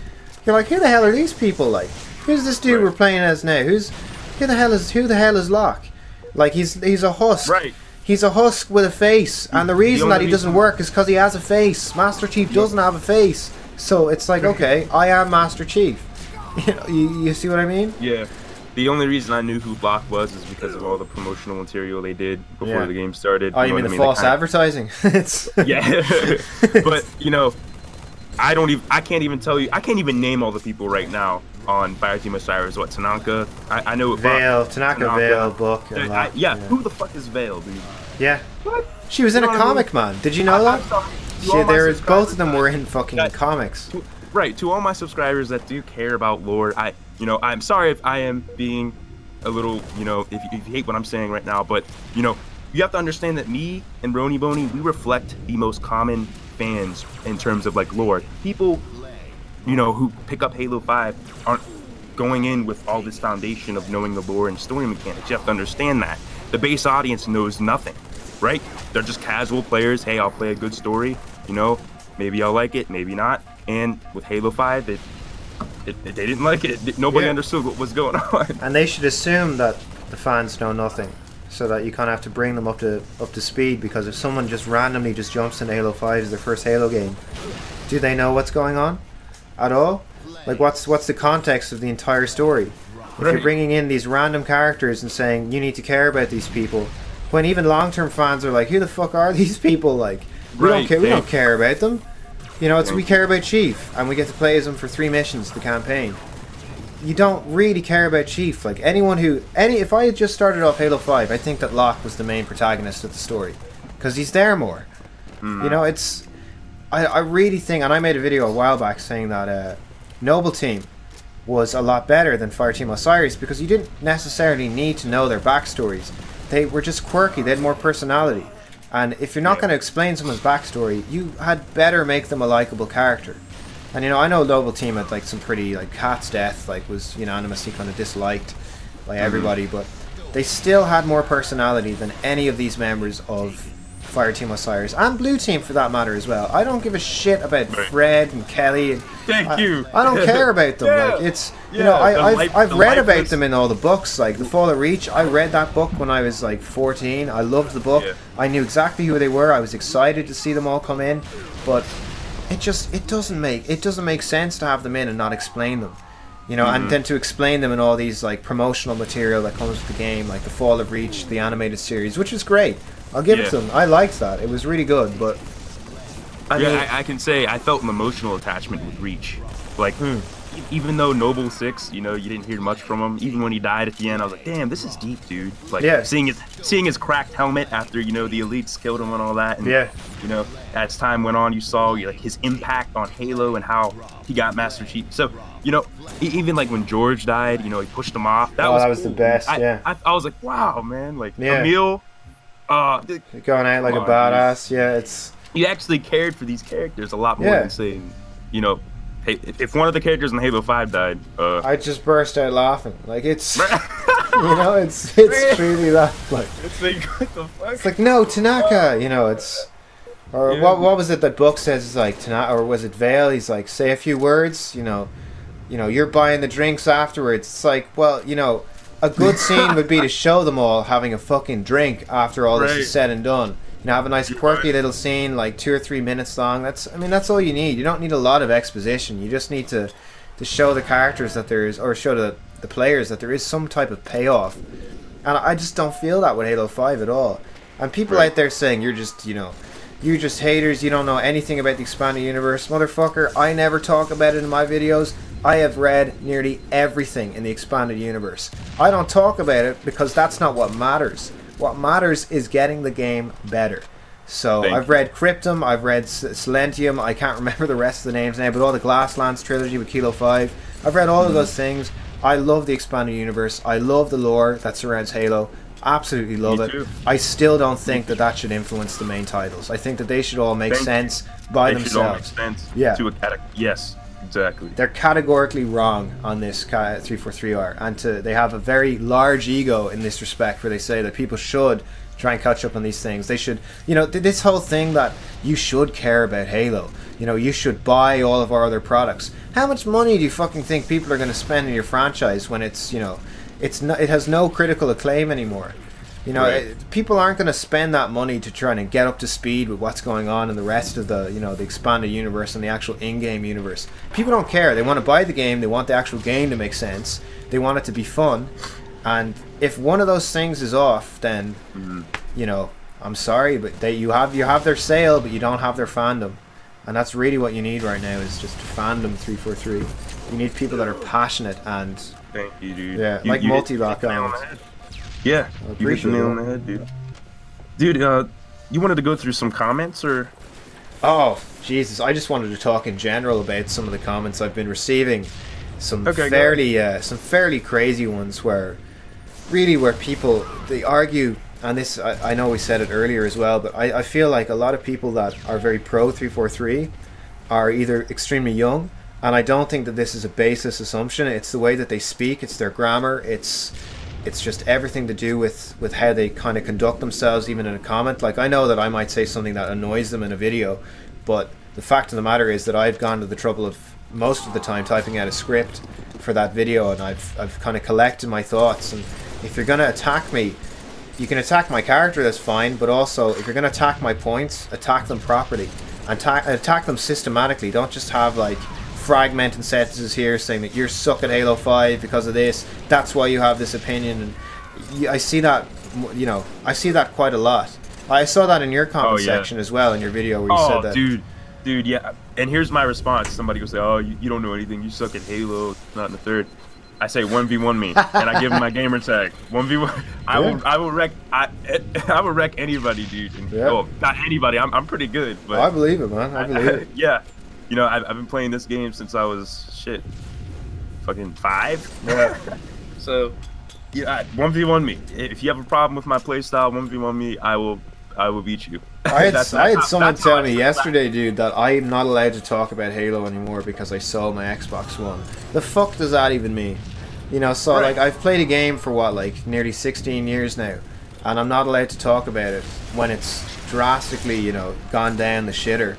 you're like, who the hell are these people? Like, who's this dude we're playing as now? Who the hell is Locke? Like, he's a husk. Right. He's a husk with a face, and the reason that he doesn't work is because he has a face. Master Chief doesn't have a face, so it's like, okay, I am Master Chief. You see what I mean? Yeah. The only reason I knew who Locke was is because of all the promotional material they did before the game started. Oh, you mean the false advertising? Yeah. But, you know, I can't even name all the people right now on Fireteam Osiris. What, Tanaka? I know Vale, Tanaka, Vale, Book. Who the fuck is Vale, dude? Yeah. What? She was in a comic, man. Did you know that? Both of them were in fucking comics. Right. To all my subscribers that do care about lore, I'm sorry if I am being a little, you know, if you hate what I'm saying right now, but, you know, you have to understand that me and Roniboney, we reflect the most common fans in terms of, like, lore. People, you know, who pick up Halo 5 aren't going in with all this foundation of knowing the lore and story mechanics. You have to understand that. The base audience knows nothing, right? They're just casual players. Hey, I'll play a good story, you know, maybe I'll like it, maybe not. And with Halo 5, they didn't like it. Nobody understood what was going on. And they should assume that the fans know nothing, so that you kind of have to bring them up to speed, because if someone just randomly just jumps into Halo 5 as their first Halo game, do they know what's going on at all? Like, what's the context of the entire story? If you're bringing in these random characters and saying you need to care about these people, when even long-term fans are like, who the fuck are these people? Like, we don't care about them. You know, we care about Chief, and we get to play as him for 3 missions, the campaign. You don't really care about Chief. Like, if I had just started off Halo 5, I think that Locke was the main protagonist of the story, because he's there more. You know, I really think, and I made a video a while back saying that Noble Team was a lot better than Fireteam Osiris, because you didn't necessarily need to know their backstories. They were just quirky, they had more personality. And if you're not going to explain someone's backstory, you had better make them a likable character. And, you know, I know Noble Team had, like, some pretty, like, Cat's death, like, was unanimously kind of disliked by everybody, but they still had more personality than any of these members of Fireteam Osiris, and Blue Team for that matter as well. I don't give a shit about Fred and Kelly. And Thank you. I don't care about them. Like, it's, you know, I've read about them in all the books, like The Fall of Reach. I read that book when I was like 14. I loved the book. I knew exactly who they were. I was excited to see them all come in, but it doesn't make sense to have them in and not explain them. You know, and then to explain them in all these, like, promotional material that comes with the game, like The Fall of Reach, the animated series, which was great. I'll give it to them. I liked that. It was really good, but I can say I felt an emotional attachment with Reach. Like, even though Noble 6, you didn't hear much from him. Even when he died at the end, I was like, damn, this is deep, dude. Like, seeing his cracked helmet after, the elites killed him and all that. And, as time went on, you saw, like, his impact on Halo and how he got Master Chief. So, even, like, when George died, he pushed him off. That was the best, I was like, wow, man. Like, Emil... going out like a badass, it's... You actually cared for these characters a lot more than saying, hey, if one of the characters in Halo 5 died, I just burst out laughing. Like, it's, it's truly that, like... It's like, what the fuck? It's like, no, Tanaka, it's... Or what was it that Buck says is like, Tanaka, or was it Vale? He's like, say a few words, you're buying the drinks afterwards. It's like, well, a good scene would be to show them all having a fucking drink after all this is said and done. Have a nice quirky little scene, like 2 or 3 minutes long. That's all you need. You don't need a lot of exposition. You just need to show the characters that there is, or show the players that there is some type of payoff. And I just don't feel that with Halo 5 at all. And people out there saying you're just haters, you don't know anything about the expanded universe. Motherfucker, I never talk about it in my videos. I have read nearly everything in the expanded universe. I don't talk about it because that's not what matters. What matters is getting the game better. So I've read Cryptum, I've read Silentium, I can't remember the rest of the names now, but all the Glasslands trilogy with Kilo 5. I've read all of those things. I love the expanded universe. I love the lore that surrounds Halo. Absolutely love it. Too. I still don't think that should influence the main titles. I think that they should all make sense by themselves. Should all make sense to a category. Yes. Exactly. They're categorically wrong on this 343R, and they have a very large ego in this respect, where they say that people should try and catch up on these things. They should, this whole thing that you should care about Halo. You should buy all of our other products. How much money do you fucking think people are going to spend in your franchise when it has no critical acclaim anymore? People aren't going to spend that money to try and get up to speed with what's going on in the rest of the, the expanded universe and the actual in-game universe. People don't care. They want to buy the game. They want the actual game to make sense. They want it to be fun. And if one of those things is off, then, I'm sorry, but you have their sale, but you don't have their fandom. And that's really what you need right now, is just fandom 343. You need people that are passionate and... Thank you, dude. Yeah, like multi-lock on. Yeah, you hit the nail on the head, dude. Dude, you wanted to go through some comments, or? Oh, Jesus! I just wanted to talk in general about some of the comments I've been receiving. Some fairly crazy ones where people, they argue, and this, I know we said it earlier as well, but I feel like a lot of people that are very pro 343 are either extremely young, and I don't think that this is a baseless assumption. It's the way that they speak, it's their grammar, it's just everything to do with how they kind of conduct themselves, even in a comment. Like, I know that I might say something that annoys them in a video, but the fact of the matter is that I've gone to the trouble of most of the time typing out a script for that video, and I've kind of collected my thoughts. And if you're going to attack me, you can attack my character, that's fine, but also if you're going to attack my points, attack them properly. Attack them systematically. Don't just have like fragmenting sentences here saying that you're suck at Halo 5 because of this, that's why you have this opinion. And I see that quite a lot. I saw that in your comment section as well, in your video where you said that. Dude, yeah. And here's my response. Somebody will say, oh, you don't know anything, you suck at Halo, not in the third. I say 1v1 me, and I give him my gamer tag. 1v1. I will wreck anybody, dude. And, well, not anybody. I'm pretty good, but I believe it, man. I believe it. Yeah. I've been playing this game since I was fucking 5. Yeah. So, yeah, 1v1 me. If you have a problem with my playstyle, 1v1 me. I will beat you. I had someone tell me yesterday, dude, that I'm not allowed to talk about Halo anymore because I sold my Xbox One. The fuck does that even mean? Like, I've played a game for nearly 16 years now, and I'm not allowed to talk about it when it's drastically, gone down the shitter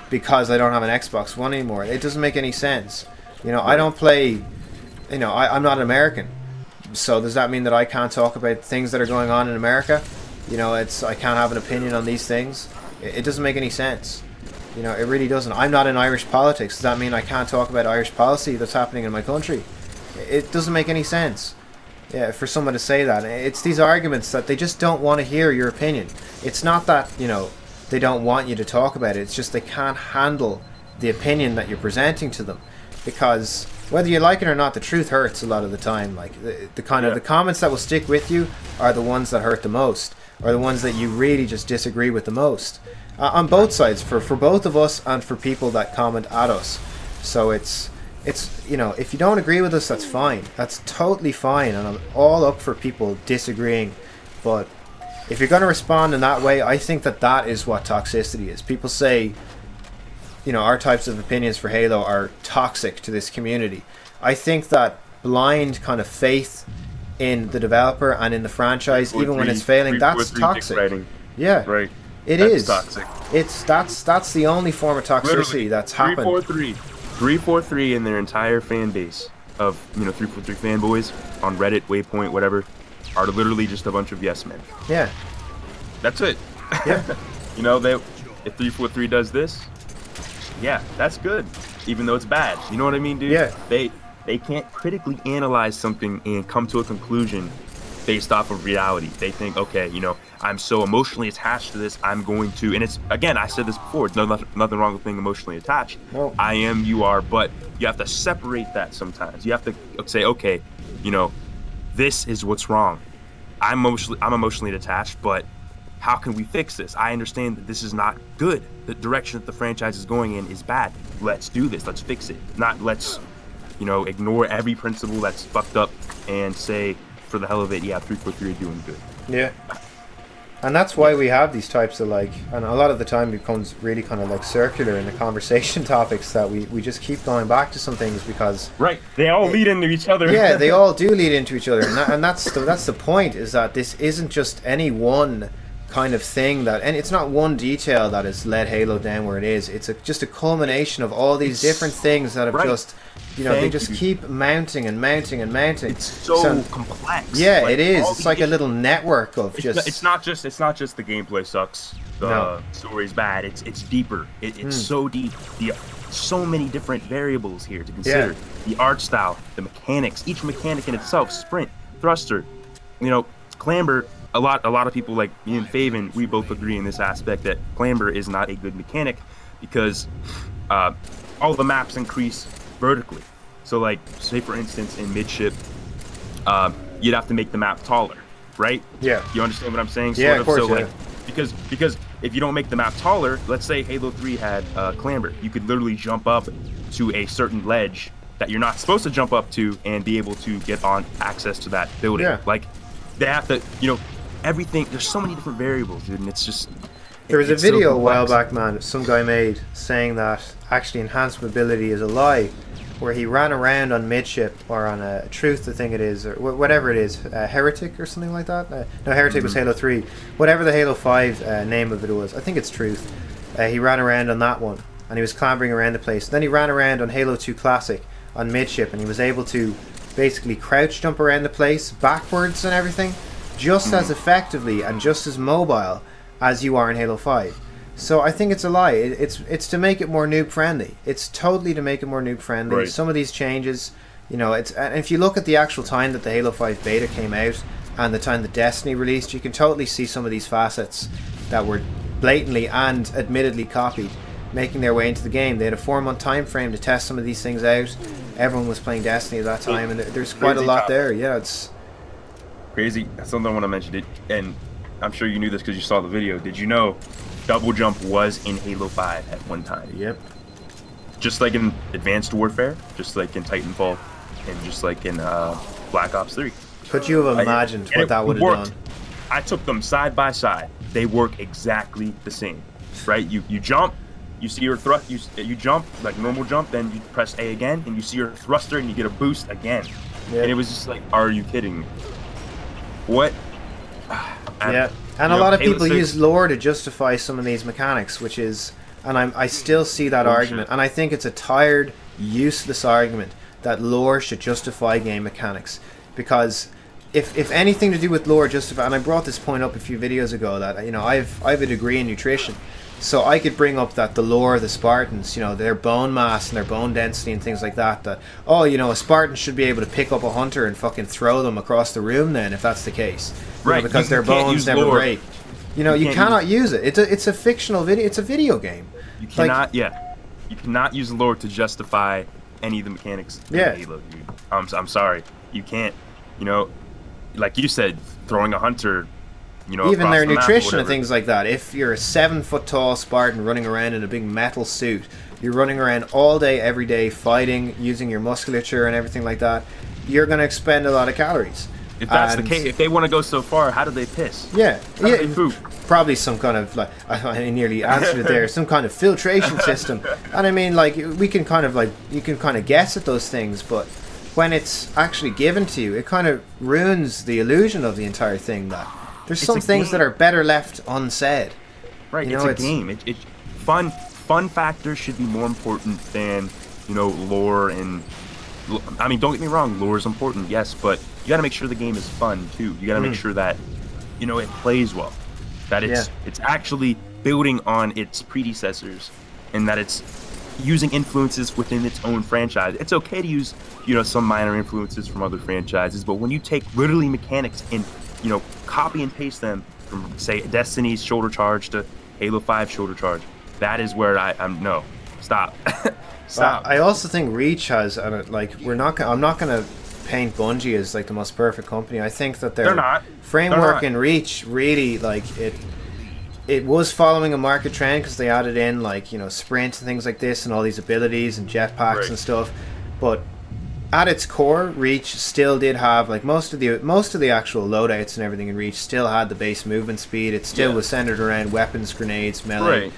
because I don't have an Xbox One anymore. It doesn't make any sense. I don't play, I'm not an American. So does that mean that I can't talk about things that are going on in America? I can't have an opinion on these things. It doesn't make any sense. It really doesn't. I'm not in Irish politics. Does that mean I can't talk about Irish policy that's happening in my country? It doesn't make any sense. Yeah, for someone to say that. It's these arguments that they just don't want to hear your opinion. It's not that, they don't want you to talk about it. It's just they can't handle the opinion that you're presenting to them. Because whether you like it or not, the truth hurts a lot of the time. Like the kind of the comments that will stick with you are the ones that hurt the most, or the ones that you really just disagree with the most, on both sides, for both of us and for people that comment at us. So it's if you don't agree with us, that's fine. That's totally fine, and I'm all up for people disagreeing. But if you're going to respond in that way, I think that is what toxicity is. People say, our types of opinions for Halo are toxic to this community. I think that blind kind of faith in the developer and in the franchise, even when it's failing, that's toxic. Yeah, right. That's toxic. That's the only form of toxicity Literally, that's happened. 343 and their entire fan base of 343 fanboys on Reddit, Waypoint, whatever, are literally just a bunch of yes men. Yeah, that's it. Yeah. If 343 does this, yeah, that's good, even though it's bad. You know what I mean, dude? Yeah. They can't critically analyze something and come to a conclusion based off of reality. They think, okay, I'm so emotionally attached to this, I'm going to, and it's, again, I said this before, it's nothing wrong with being emotionally attached. No. I am, you are, but you have to separate that sometimes. You have to say, okay, this is what's wrong. I'm emotionally attached, but how can we fix this? I understand that this is not good. The direction that the franchise is going in is bad. Let's do this. Let's fix it. Not let's, ignore every principle that's fucked up and say, for the hell of it, yeah, 343 are doing good. Yeah. And that's why we have these types of and a lot of the time it becomes really kind of circular in the conversation topics, that we just keep going back to some things because... Right. They all lead into each other. Yeah, they all do lead into each other. And that's the point, is that this isn't just any one kind of thing and it's not one detail that has led Halo down where it is. It's just a culmination of all these different things that have just... they just keep mounting and mounting and mounting. It's so complex. Yeah, it is. It's like a little network of It's not just the gameplay sucks. The story's bad. It's deeper. It's so deep. So many different variables here to consider. Yeah. The art style, the mechanics, each mechanic in itself, sprint, thruster, clamber. A lot of people like me and Faven, we both agree in this aspect that clamber is not a good mechanic because all the maps increase vertically. So say for instance in midship, you'd have to make the map taller, right? Yeah. You understand what I'm saying? Yeah, of course. So because if you don't make the map taller, let's say Halo 3 had clamber, you could literally jump up to a certain ledge that you're not supposed to jump up to and be able to get on access to that building. Yeah. They have to, everything. There's so many different variables, dude, and it's just. There was a video a while back, man, some guy made saying that actually enhanced mobility is a lie, where he ran around on midship or on a Truth, I think it is, or whatever it is, Heretic or something like that. No, Heretic was Halo 3. Whatever the Halo 5 name of it was, I think it's Truth. He ran around on that one, and he was clambering around the place. Then he ran around on Halo 2 Classic on midship, and he was able to basically crouch jump around the place backwards and everything, just as effectively and just as mobile as you are in Halo 5. So I think it's a lie. It's to make it more noob friendly. It's totally to make it more noob friendly. Right. Some of these changes, and if you look at the actual time that the Halo 5 beta came out and the time that Destiny released, you can totally see some of these facets that were blatantly and admittedly copied making their way into the game. They had a 4-month time frame to test some of these things out. Everyone was playing Destiny at that time, and there's quite a lot there. Yeah, it's crazy. That's something I want to mention. And I'm sure you knew this because you saw the video. Did you know double jump was in Halo 5 at one time? Yep. Just like in Advanced Warfare, just like in Titanfall, and just like in Black Ops 3. Could you have imagined what that would have done? I took them side by side. They work exactly the same, right? You jump, you see your thrust, you jump like normal jump, then you press A again, and you see your thruster, and you get a boost again. Yep. And it was just like, are you kidding me? What? Yeah, and a lot of people use lore to justify some of these mechanics, which is, and I still see that argument, and I think it's a tired, useless argument that lore should justify game mechanics, because if anything to do with lore justify, and I brought this point up a few videos ago, that I've a degree in nutrition, so I could bring up that the lore of the Spartans, their bone mass and their bone density and things like that a Spartan should be able to pick up a hunter and fucking throw them across the room then, if that's the case. Right, because their bones never break. You cannot use it. It's a fictional video. It's a video game. You cannot, you cannot use lore to justify any of the mechanics Yeah. in Halo, dude. I'm sorry, you can't. You know, like you said, throwing a hunter. You know, even across their the map or nutrition and whatever. things like that. If you're a 7-foot tall Spartan running around in a big metal suit, you're running around all day, every day, fighting, using your musculature and everything like that, you're going to expend a lot of calories. If that's the And- case, if they want to go so far, how do they piss? Yeah, How do they poop? probably some kind of, like, I nearly answered it there, some kind of filtration system. And I mean, like, we can kind of, like, you can kind of guess at those things, but when it's actually given to you, it kind of ruins the illusion of the entire thing. That there's some a things game. that are better left unsaid. Right, You it's know, a it's- game. It fun factors should be more important than, you know, lore and. I mean, don't get me wrong, lore is important, yes, but you got to make sure the game is fun too. You got to make sure that, you know, it plays well, that it's actually building on its predecessors, and that it's using influences within its own franchise. It's okay to use, you know, some minor influences from other franchises, but when you take literally mechanics and, you know, copy and paste them from, say, Destiny's shoulder charge to Halo 5 shoulder charge, that is where I'm no, stop. Stop. I also think Reach has, like, I'm not gonna paint Bungie as like the most perfect company. I think that their They're not. framework They're not. in Reach really, like, it was following a market trend because they added in, like, you know, sprint and things like this and all these abilities and jetpacks Right. and stuff. But at its core, Reach still did have, like, most of the actual loadouts and everything in Reach still had the base movement speed. It still was centered around weapons, grenades, melee. Right.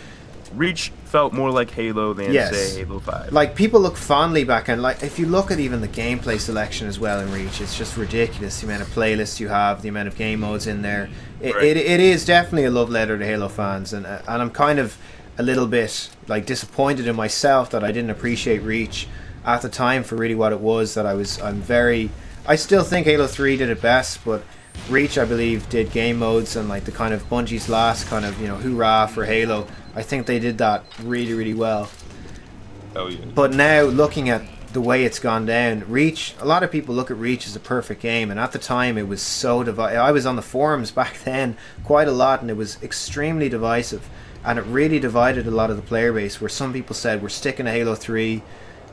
Reach felt more like Halo than, Yes. say, Halo 5. Like, people look fondly back, and, like, if you look at even the gameplay selection as well in Reach, it's just ridiculous, the amount of playlists you have, the amount of game modes in there. Right. It is definitely a love letter to Halo fans, and I'm kind of a little bit, like, disappointed in myself that I didn't appreciate Reach at the time for really what it was. I still think Halo 3 did it best, but Reach, I believe, did game modes and, like, the kind of Bungie's last kind of, you know, hoorah for Halo. I think they did that really, really well. Oh, yeah. But now, looking at the way it's gone down, Reach, a lot of people look at Reach as a perfect game, and at the time it was so divided. I was on the forums back then quite a lot, and it was extremely divisive, and it really divided a lot of the player base, where some people said we're sticking to Halo 3,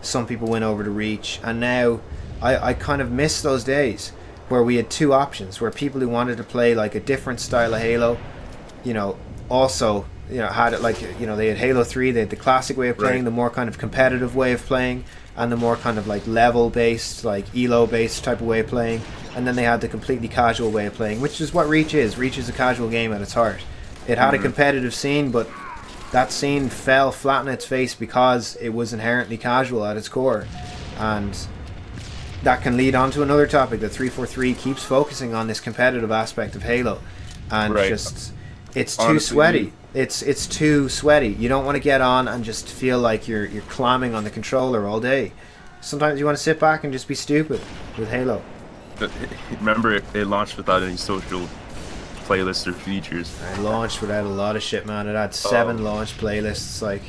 some people went over to Reach, and now I kind of miss those days where we had two options, where people who wanted to play like a different style of Halo, you know, also, you know, had it, like, you know, they had Halo 3, they had the classic way of playing, Right. the more kind of competitive way of playing, and the more kind of like level based, like elo based type of way of playing, and then they had the completely casual way of playing, which is what Reach is. Reach is a casual game at its heart. It had a competitive scene, but that scene fell flat on its face because it was inherently casual at its core, and that can lead on to another topic that 343 keeps focusing on, this competitive aspect of Halo, and Right. just it's too Honestly, sweaty. It's too sweaty. You don't want to get on and just feel like you're clamming on the controller all day. Sometimes you want to sit back and just be stupid with Halo. Remember, it launched without any social playlists or features. I launched without a lot of shit, man. It had 7 launch playlists. Like,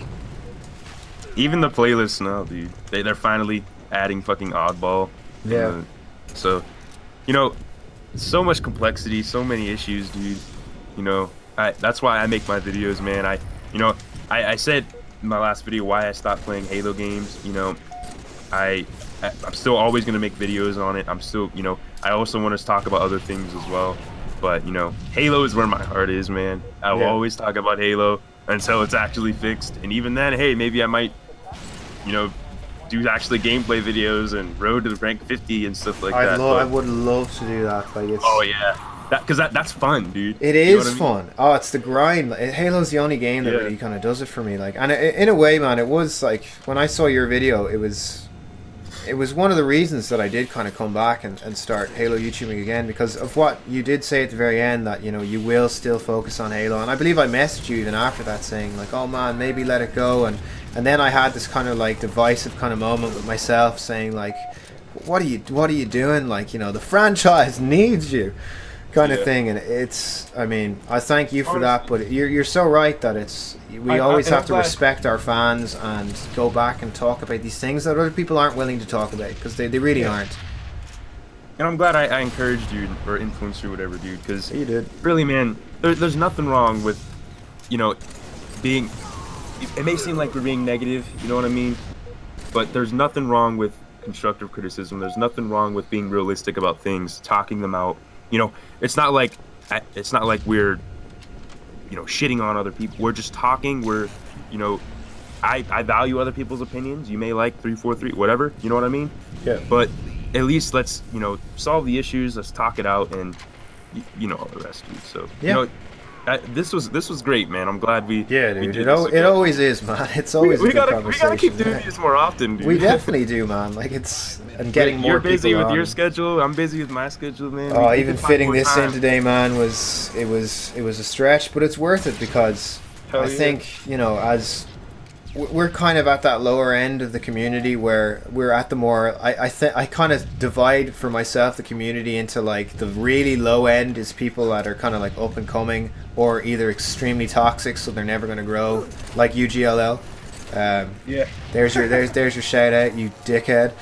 Even the playlists now, dude. They're finally adding fucking oddball. Yeah. So, you know, so much complexity, so many issues, dude. You know, that's why I make my videos, man. I said in my last video why I stopped playing Halo games. You know, I'm still always gonna make videos on it. I'm still, you know, I also want to talk about other things as well. But, you know, Halo is where my heart is, man. I will Yeah. always talk about Halo until it's actually fixed. And even then, hey, maybe I might, you know, do actually gameplay videos and road to the rank 50 and stuff like that. I But- would love to do that. Like, it's oh yeah, because that's fun, dude. It You know is what I mean? fun. Oh, it's the grind. Halo's the only game that Yeah. really kind of does it for me. Like, and in a way, man, it was like when I saw your video, it was one of the reasons that I did kind of come back and start Halo YouTubing again, because of what you did say at the very end, that, you know, you will still focus on Halo. And I believe I messaged you even after that saying, like, oh man, maybe let it go. And then I had this kind of like divisive kind of moment with myself saying, like, what are you doing? Like, you know, the franchise needs you, kind of Yeah. thing. And it's, I mean, I thank you for that, but you're so right that we always have to respect our fans and go back and talk about these things that other people aren't willing to talk about, because they really aren't. And I'm glad I encouraged you or influenced you, or whatever, dude. Because You did. really, man, there's nothing wrong with, you know, being. It may seem like we're being negative, you know what I mean? But there's nothing wrong with constructive criticism. There's nothing wrong with being realistic about things, talking them out. You know, it's not like we're, you know, shitting on other people. We're just talking. We're, you know, I value other people's opinions. You may like 343, whatever. You know what I mean? Yeah. But at least let's, you know, solve the issues. Let's talk it out, and you know all the rest, dude. So Yeah. you know. This was great, man. I'm glad we Yeah, we dude. did It this always is, man. It's always we a good gotta conversation. keep doing yeah. these more often, dude. We definitely do, man. Like it's and getting more You're busy people with on. your schedule. I'm busy with my schedule, man. Oh, We even can find fitting more this time. in today, man, was a stretch, but it's worth it because Hell I yeah. think, you know, as we're kind of at that lower end of the community where we're at the more I kind of divide for myself the community into like the really low end is people that are kind of like up and coming or either extremely toxic so they're never going to grow, like UGLL. Yeah. There's your shout out, you dickhead.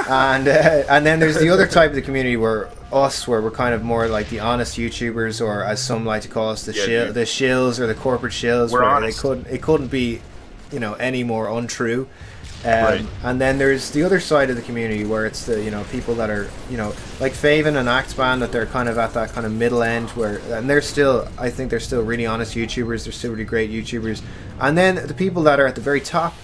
And then there's the other type of the community where we're kind of more like the honest YouTubers, or as some like to call us, the dude. the shills or the corporate shills. We're where honest. It couldn't be, you know, any more untrue. Right. And then there's the other side of the community where it's the, you know, people that are, you know, like Faven and Axeban, that they're kind of at that kind of middle end where, and they're still, I think they're still really honest YouTubers. They're still really great YouTubers. And then the people that are at the very top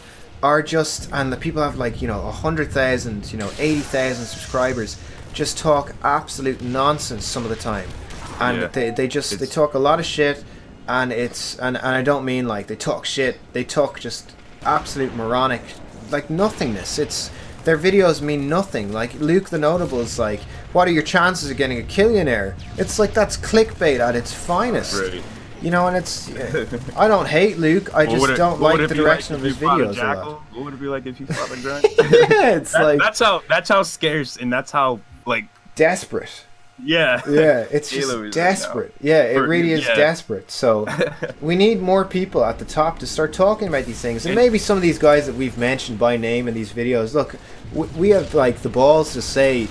are just, and the people have like, you know, 100,000, you know, 80,000 subscribers, just talk absolute nonsense some of the time. And Yeah. they talk a lot of shit, and and I don't mean like they talk shit, they talk just absolute moronic, like nothingness. It's their videos mean nothing. Like Luke the Notable's like, what are your chances of getting a Killionaire? It's like that's clickbait at its finest. Right. You know, and it's I don't hate Luke, I just don't like the direction of his videos a lot. What would it be like if you fought a grunt? Yeah, it's like that's how scarce, and that's how like desperate. yeah. Yeah, it's Halo just is right desperate. Yeah, it really is yeah. desperate. So we need more people at the top to start talking about these things. And maybe some of these guys that we've mentioned by name in these videos, look, we have like the balls to say,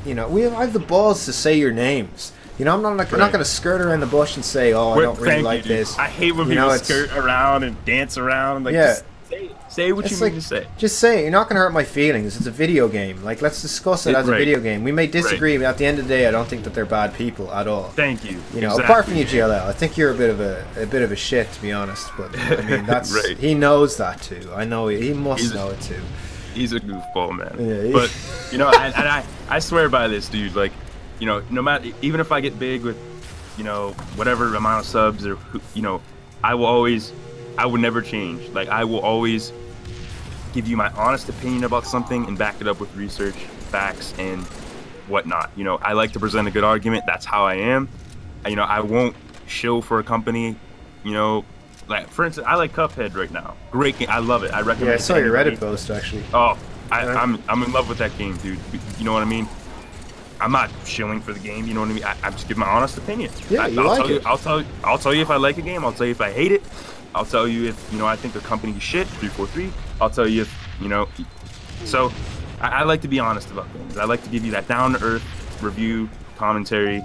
you know, I have the balls to say your names. You know, I'm not going to skirt around the bush and say, oh, I don't really Thank like you, dude. this. I hate when You know, people it's- skirt around and dance around. Like, Yeah. just say what you It's mean like, to say. just say it. You're not going to hurt my feelings. It's a video game. Like, let's discuss it as a Right. video game. We may disagree, but at the end of the day, I don't think that they're bad people at all. Thank you. You know, Exactly. apart from UGLL, I think you're a bit of a shit, to be honest. But I mean, that's Right. he knows that too. I know he must He's- know it too. He's a goofball, man. Yeah, But you know, I swear by this, dude. Like, you know, no matter, even if I get big with, you know, whatever amount of subs, or you know, I would never change. Like, I will always give you my honest opinion about something and back it up with research, facts, and whatnot. You know, I like to present a good argument. That's how I am. You know, I won't shill for a company. You know, like for instance, I like Cuphead right now. Great game. I love it. I recommend. Yeah, I it saw to your anybody. Reddit post actually. Oh, I'm in love with that game, dude. You know what I mean? I'm not shilling for the game. You know what I mean? I'm just giving my honest opinion. Yeah, you I'll like tell you, it. I'll tell you if I like a game. I'll tell you if I hate it. I'll tell you if, you know, I think the company is shit. 343. I'll tell you if, you know. So I like to be honest about things. I like to give you that down to earth review, commentary.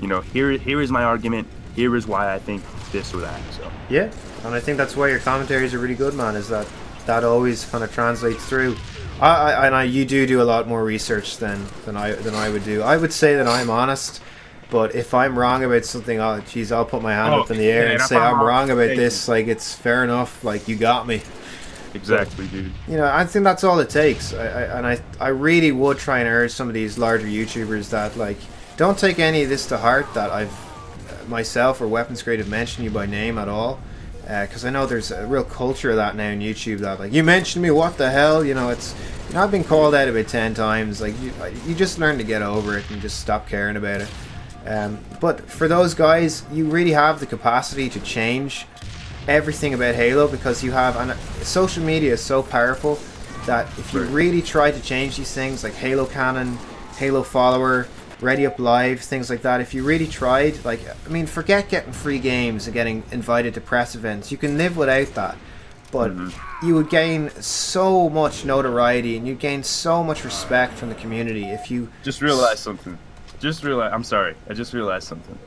You know, here is my argument. Here is why I think this or that. So Yeah, and I think that's why your commentaries are really good, man. Is that always kind of translates through. You do a lot more research than I would do. I would say that I'm honest, but if I'm wrong about something, I'll put my hand up in the air and say I'm wrong about this. Like, it's fair enough. Like, you got me. exactly, dude. You know, I think that's all it takes. I really would try and urge some of these larger YouTubers that, like, don't take any of this to heart that I've myself or Wpns Grade have mentioned you by name at all. Because I know there's a real culture of that now on YouTube that, like, you mentioned me, what the hell? You know, it's, you know, I've been called out about 10 times. Like, you just learn to get over it and just stop caring about it. But for those guys, you really have the capacity to change everything about Halo, because you have, and social media is so powerful that if you really try to change these things, like Halo Canon, Halo Follower, Ready Up Live, things like that, if you really tried, like, I mean, forget getting free games and getting invited to press events. You can live without that, but you would gain so much notoriety and you'd gain so much respect from the community if you Just realized something. I'm sorry. I just realized something.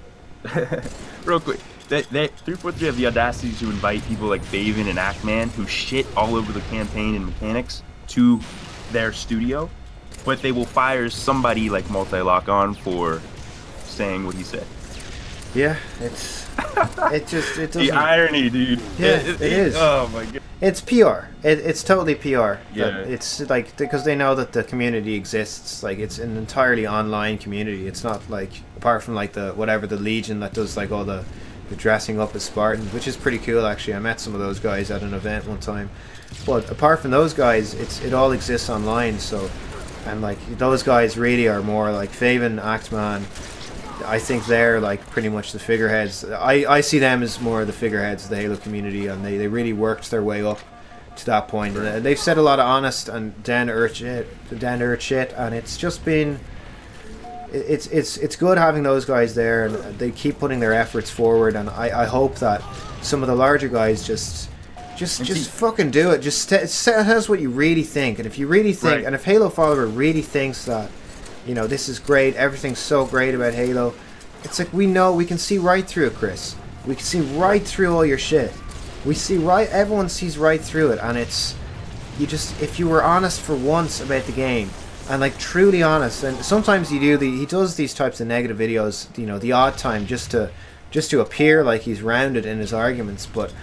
Real quick. they 343 have the audacity to invite people like Faven and Ackman, who shit all over the campaign and mechanics, to their studio, but they will fire somebody like Multi-Lock On for saying what he said. Yeah, it doesn't. The irony, dude. Yeah, it is. Oh my god. It's PR. It's totally PR. Yeah. It's like, because they know that the community exists. Like, it's an entirely online community. It's not like, apart from like the Legion that does like all the dressing up as Spartans, which is pretty cool actually. I met some of those guys at an event one time. But apart from those guys, it all exists online. So, and like those guys really are more like Faven, Axeman. I think they're like pretty much the figureheads. I see them as more of the figureheads of the Halo community, and they really worked their way up to that point. And they've said a lot of honest and down to earth shit, and it's just been it's good having those guys there, and they keep putting their efforts forward. And I hope that some of the larger guys just fucking do it. Just tell us what you really think, and if you really think, right. And if Halo Follower really thinks that, you know, this is great, everything's so great about Halo, it's like, we can see right through it, Chris. We can see right through all your shit. Everyone sees right through it, and it's, if you were honest for once about the game, and like truly honest, and sometimes he does these types of negative videos, you know, the odd time, just to appear like he's rounded in his arguments, but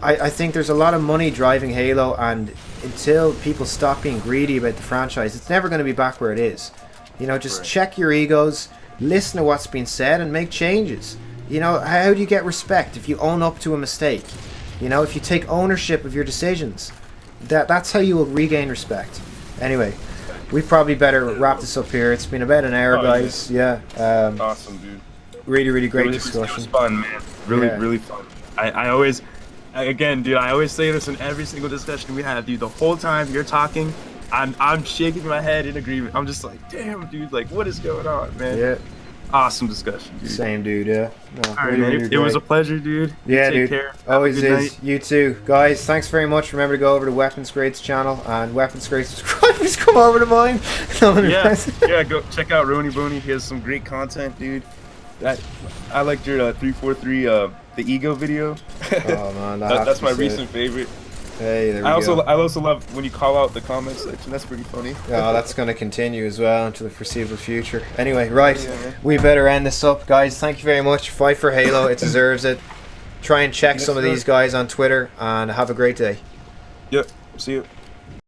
I think there's a lot of money driving Halo, and until people stop being greedy about the franchise, it's never going to be back where it is. You know, just check your egos, listen to what's being said, and make changes. You know, how do you get respect? If you own up to a mistake. You know, if you take ownership of your decisions. That's how you will regain respect. Anyway, we probably better wrap this up here. It's been about an hour, guys. Yeah. Awesome, dude. Really, really great discussion. It was discussion. fun, man. Really fun. I always say this in every single discussion we have, dude. The whole time you're talking, I'm shaking my head in agreement. I'm just like, damn, dude, like, what is going on, man? Yeah. Awesome discussion, dude. Same, dude. Yeah. No, all right, man. It was a pleasure, dude. Yeah, Take dude. care. Always is. Night. You too, guys. Thanks very much. Remember to go over to Wpns Grade's channel, and Wpns Grade subscribers come over to mine. Yeah, go check out Roniboney. He has some great content, dude. I liked your 343 the ego video. Oh man, that's my recent favorite. Hey, there we go. I also love when you call out the comment section. That's pretty funny. Yeah, that's going to continue as well into the foreseeable future. Anyway, right, we better end this up, guys. Thank you very much. Fight for Halo. It deserves it. Try and check some of these guys on Twitter, and have a great day. Yep. See you.